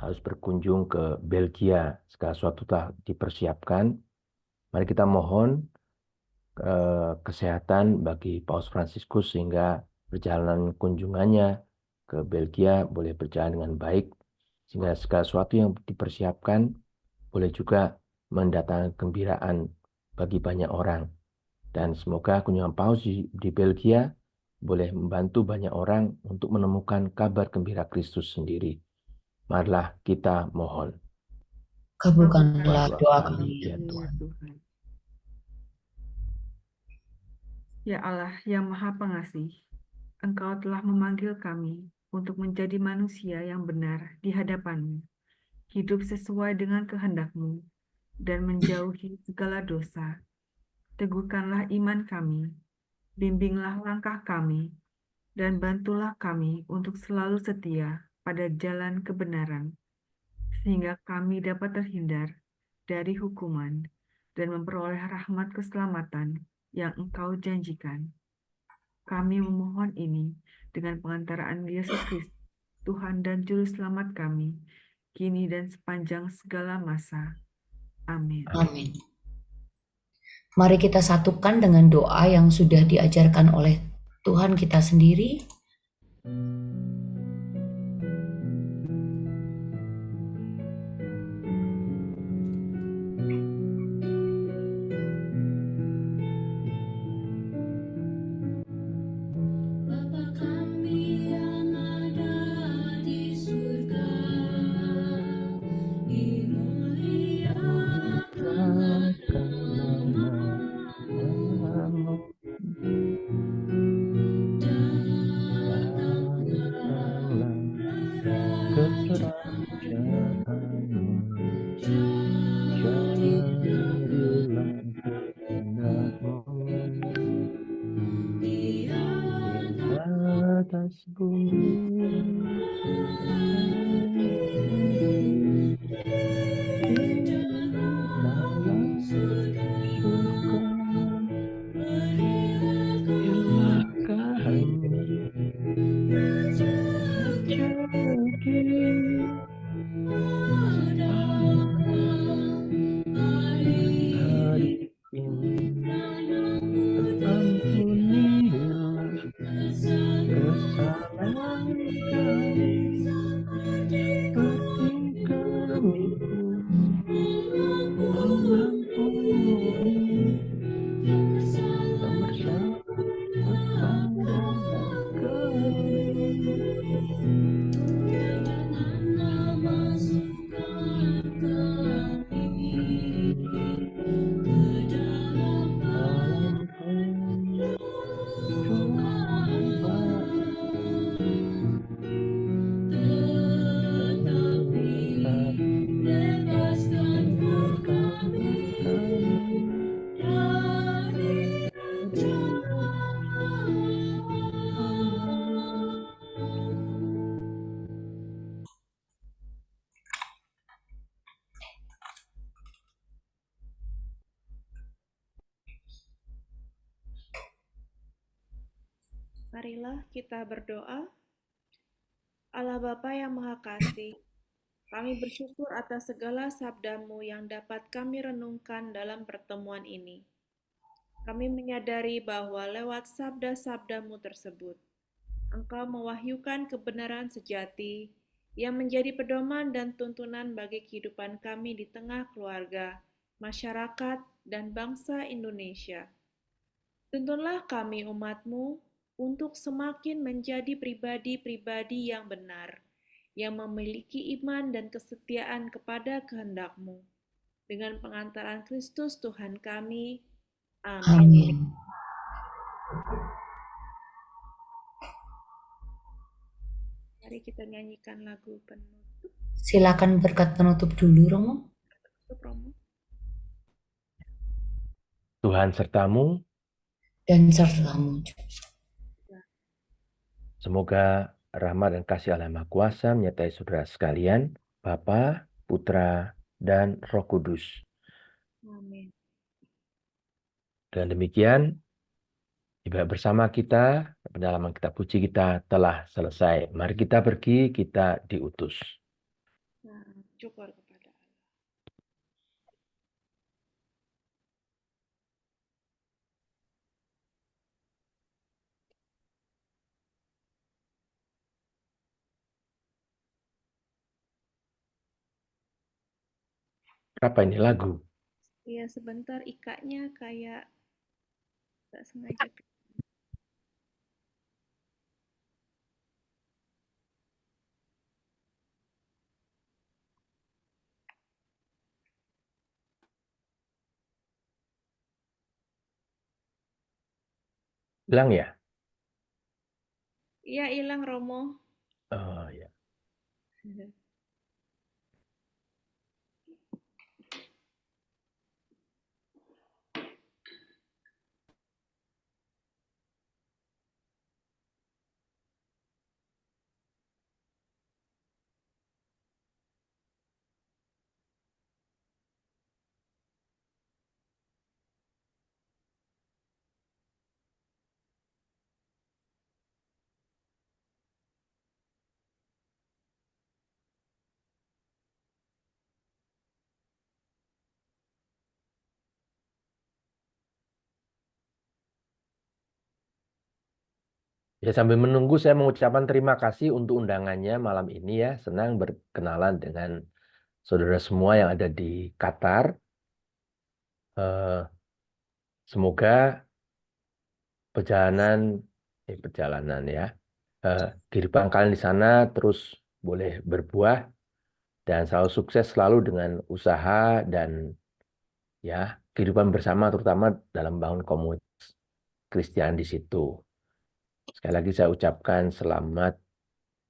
Speaker 4: harus berkunjung ke Belgia. Segala sesuatu telah dipersiapkan. Mari kita mohon kesehatan bagi Paus Fransiskus sehingga perjalanan kunjungannya ke Belgia boleh berjalan dengan baik, sehingga segala sesuatu yang dipersiapkan boleh juga mendatangkan kegembiraan bagi banyak orang. Dan semoga kunjungan Paus di Belgia boleh membantu banyak orang untuk menemukan kabar gembira Kristus sendiri. Marilah kita mohon.
Speaker 2: Kabulkanlah doa
Speaker 4: kami,
Speaker 2: kami.
Speaker 4: ya Tuhan.
Speaker 12: Ya Allah yang Maha Pengasih, Engkau telah memanggil kami untuk menjadi manusia yang benar di hadapan-Mu, hidup sesuai dengan kehendak-Mu, dan menjauhi segala dosa. Teguhkanlah iman kami, bimbinglah langkah kami, dan bantulah kami untuk selalu setia pada jalan kebenaran, sehingga kami dapat terhindar dari hukuman dan memperoleh rahmat keselamatan yang Engkau janjikan. Kami memohon ini dengan pengantaraan Yesus Kristus, Tuhan dan Juru Selamat kami, kini dan sepanjang segala masa. Amin.
Speaker 2: Amin. Mari kita satukan dengan doa yang sudah diajarkan oleh Tuhan kita sendiri.
Speaker 14: Bapa kami yang ada di surga, dimuliakanlah namamu, datanglah kerajaanmu, jadilah kehendakmu di atas bumi di dalam surga. Berilah kami rezeki pada hari ini, ampunilah kesalahan kami seperti kami pun mengampuni yang bersalah kepada kami. Janganlah masukkan kami ke dalam pencobaan, tetapi bebaskan kami dari
Speaker 1: Marilah kita berdoa. Allah Bapa yang Maha Kasih, kami bersyukur atas segala sabda-Mu yang dapat kami renungkan dalam pertemuan ini. Kami menyadari bahwa lewat sabda-sabda-Mu tersebut, Engkau mewahyukan kebenaran sejati yang menjadi pedoman dan tuntunan bagi kehidupan kami di tengah keluarga, masyarakat, dan bangsa Indonesia. Tuntunlah kami umat-Mu untuk semakin menjadi pribadi-pribadi yang benar, yang memiliki iman dan kesetiaan kepada kehendak-Mu. Dengan pengantaran Kristus Tuhan kami. Amin.
Speaker 2: Amin.
Speaker 1: Mari kita nyanyikan lagu penutup.
Speaker 2: Silakan berkat penutup dulu, Romo.
Speaker 4: Tuhan sertamu
Speaker 2: Dan sertamu.
Speaker 4: Semoga rahmat dan kasih Allah Maha Kuasa menyertai saudara sekalian, Bapa, Putra, dan Roh Kudus.
Speaker 1: Amin.
Speaker 4: Dan demikian, ibadah bersama kita, pendalaman kitab suci kita telah selesai. Mari kita pergi, kita diutus.
Speaker 1: Syukur kepada Allah.
Speaker 4: Apa ini lagu?
Speaker 1: Iya, sebentar ikatnya kayak nggak sengaja.
Speaker 4: Hilang ya?
Speaker 1: Iya, hilang Romo.
Speaker 4: Oh ya. Ya, sambil menunggu saya mengucapkan terima kasih untuk undangannya malam ini ya. Senang berkenalan dengan saudara semua yang ada di Qatar. Semoga perjalanan ya, kehidupan kalian di sana terus boleh berbuah dan selalu sukses selalu dengan usaha dan ya kehidupan bersama, terutama dalam bangun komunitas Kristen di situ. Sekali lagi saya ucapkan selamat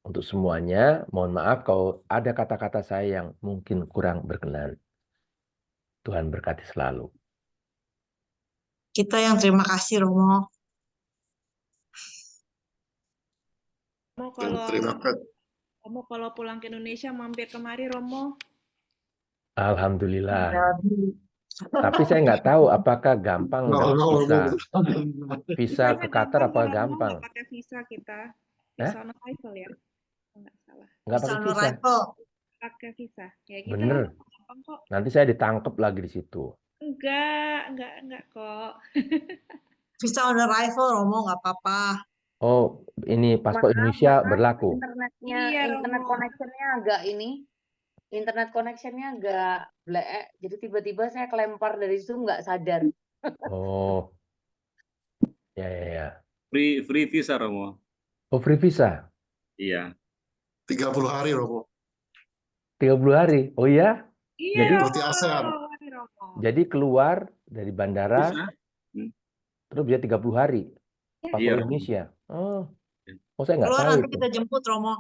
Speaker 4: untuk semuanya. Mohon maaf kalau ada kata-kata saya yang mungkin kurang berkenan. Tuhan berkati selalu.
Speaker 5: Kita yang terima kasih, Romo.
Speaker 1: Romo kalau pulang ke Indonesia mampir kemari, Romo.
Speaker 4: Alhamdulillah. Tapi saya nggak tahu apakah gampang dapat visa ke Qatar apa gampang.
Speaker 1: Nggak pakai visa kita. Visa on arrival ya. Nggak salah.
Speaker 4: Nggak pakai visa.
Speaker 1: Pakai visa. Ya gitu
Speaker 4: Bener.
Speaker 1: gampang kok.
Speaker 4: Nanti saya ditangkap lagi di situ.
Speaker 1: Enggak kok.
Speaker 5: Visa on arrival, Romo, nggak apa-apa.
Speaker 4: Oh, ini paspor Indonesia berlaku.
Speaker 15: Internet connectionnya agak internet connectionnya agak blek, jadi tiba-tiba saya kelempar dari Zoom nggak sadar.
Speaker 4: Oh, ya.
Speaker 10: Free visa, Romo.
Speaker 4: Oh, free visa?
Speaker 10: Iya.
Speaker 9: 30 hari, Romo.
Speaker 4: 30 hari? Oh ya?
Speaker 1: Iya,
Speaker 9: Jadi ASEAN.
Speaker 4: Jadi keluar dari bandara, terus dia 30 hari. Paspor Indonesia. Oh, saya nggak
Speaker 5: Keluar
Speaker 4: tahu
Speaker 5: nanti
Speaker 4: itu.
Speaker 5: kita jemput, Romo.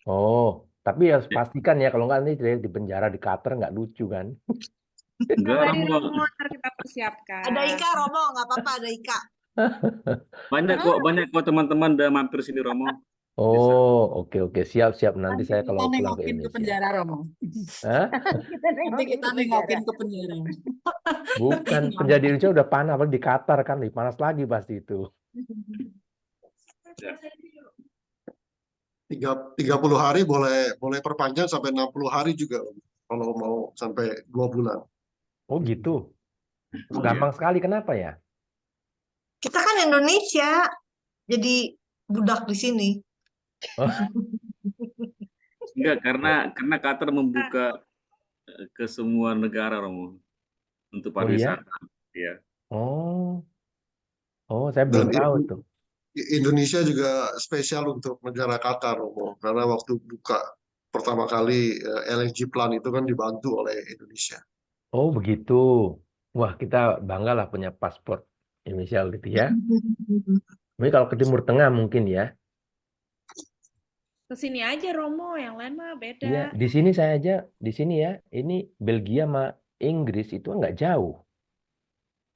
Speaker 4: Oh, tapi harus pastikan ya, kalau nggak nanti di penjara di Qatar nggak lucu kan?
Speaker 10: Enggak,
Speaker 1: Romo, ntar kita persiapkan.
Speaker 5: Ada Ika, Romo, nggak apa-apa, ada Ika.
Speaker 10: Banyak kok teman-teman udah mampir sini, Romo.
Speaker 4: Oh, oke. Siap. Nanti saya kalau pulang ke
Speaker 11: Nengokin ke
Speaker 4: Indonesia.
Speaker 11: penjara, Romo.
Speaker 4: Hah?
Speaker 11: Nanti kita nengokin ke penjara.
Speaker 4: Bukan, penjara di Indonesia udah panas, apalagi di Qatar kan lebih panas lagi pasti itu.
Speaker 9: 30 hari boleh perpanjang sampai 60 hari juga kalau mau sampai 2 bulan.
Speaker 4: Oh gitu. Gampang sekali, kenapa ya?
Speaker 5: Kita kan Indonesia, jadi budak di sini.
Speaker 10: Enggak, karena Qatar membuka ke semua negara, Romo, untuk pariwisata. Iya.
Speaker 4: Oh, saya belum tahu tuh.
Speaker 9: Indonesia juga spesial untuk negara Qatar, Romo, karena waktu buka pertama kali LNG plant itu kan dibantu oleh Indonesia.
Speaker 4: Oh begitu. Wah, kita bangga lah punya paspor Indonesia gitu ya. Tapi kalau ke Timur Tengah mungkin ya.
Speaker 1: Kesini aja, Romo, yang lain mah beda.
Speaker 4: Iya, di sini ya, ini Belgia sama Inggris itu nggak jauh.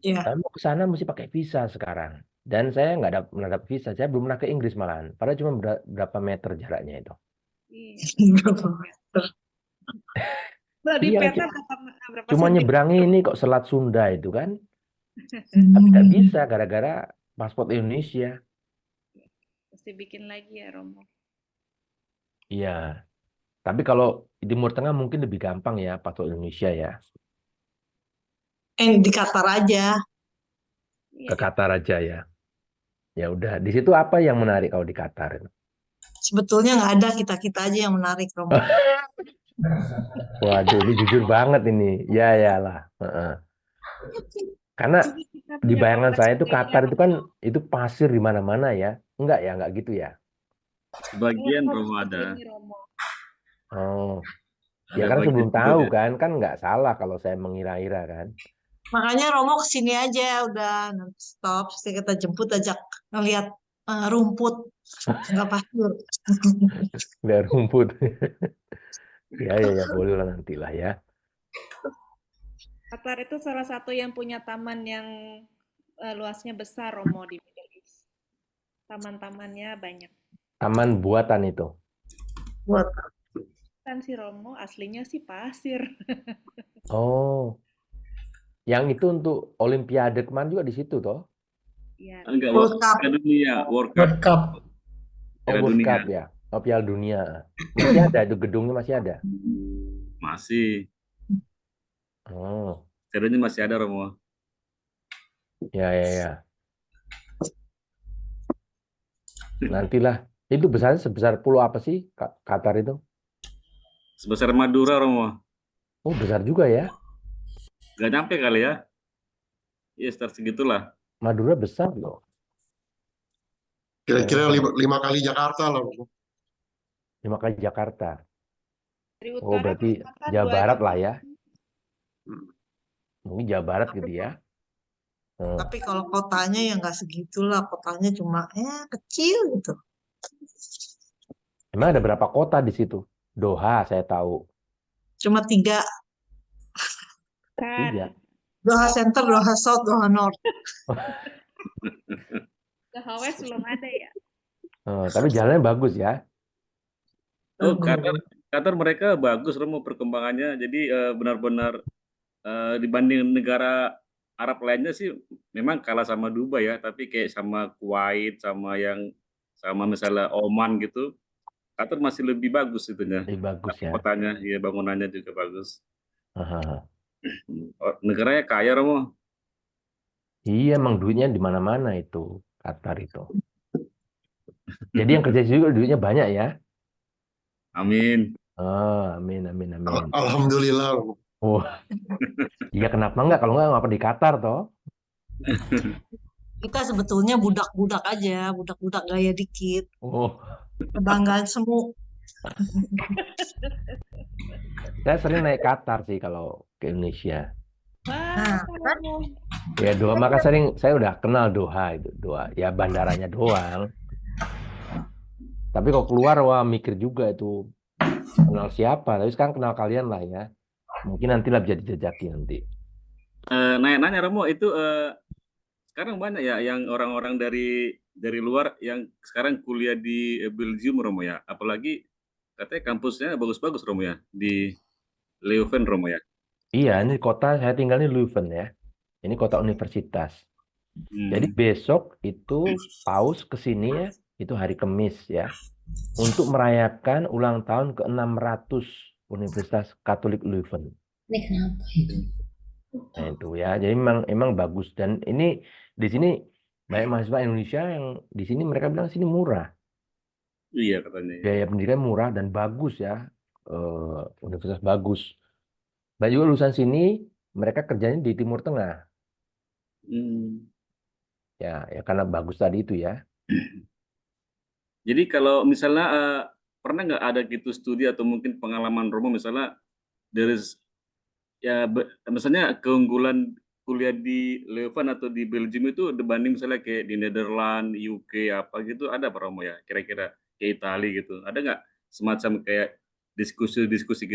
Speaker 5: Iya.
Speaker 4: Saya mau ke sana mesti pakai visa sekarang. Dan saya nggak dapat visa, saya belum pernah ke Inggris malahan. Padahal cuma berapa meter jaraknya itu.
Speaker 5: Berapa meter?
Speaker 4: Iya, cuma nyebrang ini kok Selat Sunda itu kan. Tapi nggak bisa gara-gara paspor Indonesia.
Speaker 1: Mesti bikin lagi ya, Romo.
Speaker 4: Iya. Tapi kalau di Timur Tengah mungkin lebih gampang ya paspor Indonesia ya.
Speaker 5: Di Qatar aja.
Speaker 4: Ke Qatar aja ya. Ya udah, di situ apa yang menarik kalau di Qatar?
Speaker 5: Sebetulnya nggak ada, kita aja yang menarik, Romo.
Speaker 4: Waduh, ini jujur banget ini. Ya lah. Karena di bayangan saya itu Qatar itu kan itu pasir di mana-mana ya. Enggak gitu ya.
Speaker 10: Sebagian, Romo, ada.
Speaker 4: Oh. Ya kan sebelum tahu kan nggak salah kalau saya mengira-ira kan.
Speaker 5: Makanya Romo kesini aja udah stop, pasti kita jemput, ajak ngelihat rumput, nggak pasir.
Speaker 4: Dari rumput. Ya, boleh lah nantilah ya.
Speaker 1: Qatar itu salah satu yang punya taman yang luasnya besar, Romo, di Middle East. Taman-tamannya banyak.
Speaker 4: Taman buatan itu.
Speaker 5: Buat
Speaker 1: Kan si Romo aslinya sih pasir.
Speaker 4: Oh, yang itu untuk Olimpiade kemarin juga di situ toh?
Speaker 1: Iya.
Speaker 10: Enggak,
Speaker 5: World Cup.
Speaker 10: Piala Dunia, World Cup.
Speaker 2: World Cup.
Speaker 4: Oh,
Speaker 10: Piala
Speaker 4: World
Speaker 10: Dunia.
Speaker 4: Cup ya. Oh, Piala Dunia. Masih ada itu gedungnya masih ada.
Speaker 10: Masih.
Speaker 4: Oh,
Speaker 10: Stadionnya masih ada, Romo.
Speaker 4: ya. Nantilah. Itu besarnya sebesar pulau apa sih Qatar itu?
Speaker 10: Sebesar Madura, Romo.
Speaker 4: Oh, besar juga ya.
Speaker 10: Nggak nyampe kali ya. Iya, start segitulah.
Speaker 4: Madura besar loh.
Speaker 9: Kira-kira 5 kali Jakarta lah.
Speaker 4: 5 kali Jakarta.
Speaker 1: Dari
Speaker 4: Oh,
Speaker 1: utara
Speaker 4: berarti
Speaker 1: ke selatan
Speaker 4: Jawa
Speaker 1: 2
Speaker 4: Barat
Speaker 1: jam.
Speaker 4: lah ya. Mungkin Jawa Barat
Speaker 5: Tapi,
Speaker 4: gitu ya.
Speaker 5: tapi kalau kotanya ya nggak segitulah, kotanya cuma kecil gitu.
Speaker 4: Emang ada berapa kota di situ? Doha saya tahu.
Speaker 5: Cuma 3,
Speaker 1: Kan.
Speaker 4: 3.
Speaker 5: Doha Center, Doha South, Doha North.
Speaker 1: Doha West belum ada ya.
Speaker 4: Tapi jalannya bagus ya.
Speaker 10: Oh, Qatar mereka bagus, Romo, perkembangannya. Jadi benar-benar dibanding negara Arab lainnya sih memang kalah sama Dubai ya, tapi kayak sama Kuwait, sama misalnya Oman gitu, Qatar masih lebih bagus itunya.
Speaker 4: Lebih bagus ya.
Speaker 10: Kotanya, ya bangunannya juga bagus.
Speaker 4: Hahaha.
Speaker 10: Negaranya kaya, Romo.
Speaker 4: Iya, emang duitnya di mana-mana itu Qatar itu. Jadi yang kerja juga duitnya banyak ya.
Speaker 10: Amin.
Speaker 4: Amin.
Speaker 9: Alhamdulillah.
Speaker 4: Oh, iya kenapa enggak? Kalau enggak ngapa di Qatar toh?
Speaker 5: Kita sebetulnya budak-budak aja, budak-budak gaya dikit.
Speaker 4: Oh,
Speaker 5: Kebanggaan semu.
Speaker 4: saya sering naik Qatar sih kalau ke Indonesia.
Speaker 5: Nah, kan?
Speaker 4: Ya Doha, maka saya udah kenal Doha itu, Doha. Ya bandaranya doang. Tapi kalau keluar wah mikir juga itu kenal siapa. Tapi sekarang kenal kalian lah ya. Mungkin nantilah bisa dijajaki nanti.
Speaker 10: Nanya Romo, itu sekarang banyak ya yang orang-orang dari luar yang sekarang kuliah di Belgium, Romo ya. Apalagi katanya kampusnya bagus-bagus, Romo ya, di Leuven, Romo ya.
Speaker 4: Iya, ini kota saya tinggal di Leuven ya. Ini kota universitas. Jadi besok itu Paus ke sini ya, itu hari Kamis ya, untuk merayakan ulang tahun ke-600 Universitas Katolik Leuven.
Speaker 2: Ini kenapa itu?
Speaker 4: Nah itu ya, jadi emang bagus, dan ini di sini banyak mahasiswa Indonesia yang di sini mereka bilang sini murah.
Speaker 10: Iya katanya.
Speaker 4: Biaya pendidikan murah dan bagus ya, universitas bagus. Banyak juga lulusan sini mereka kerjanya di Timur Tengah. Ya karena bagus tadi itu ya.
Speaker 10: Jadi kalau misalnya pernah nggak ada gitu studi atau mungkin pengalaman Romo misalnya dari misalnya keunggulan kuliah di Leuven atau di Belgium itu dibanding misalnya kayak di Netherlands, UK apa gitu, ada Pak Romo ya? Kira-kira kayak Italia gitu. Ada nggak semacam kayak diskusi-diskusi gitu?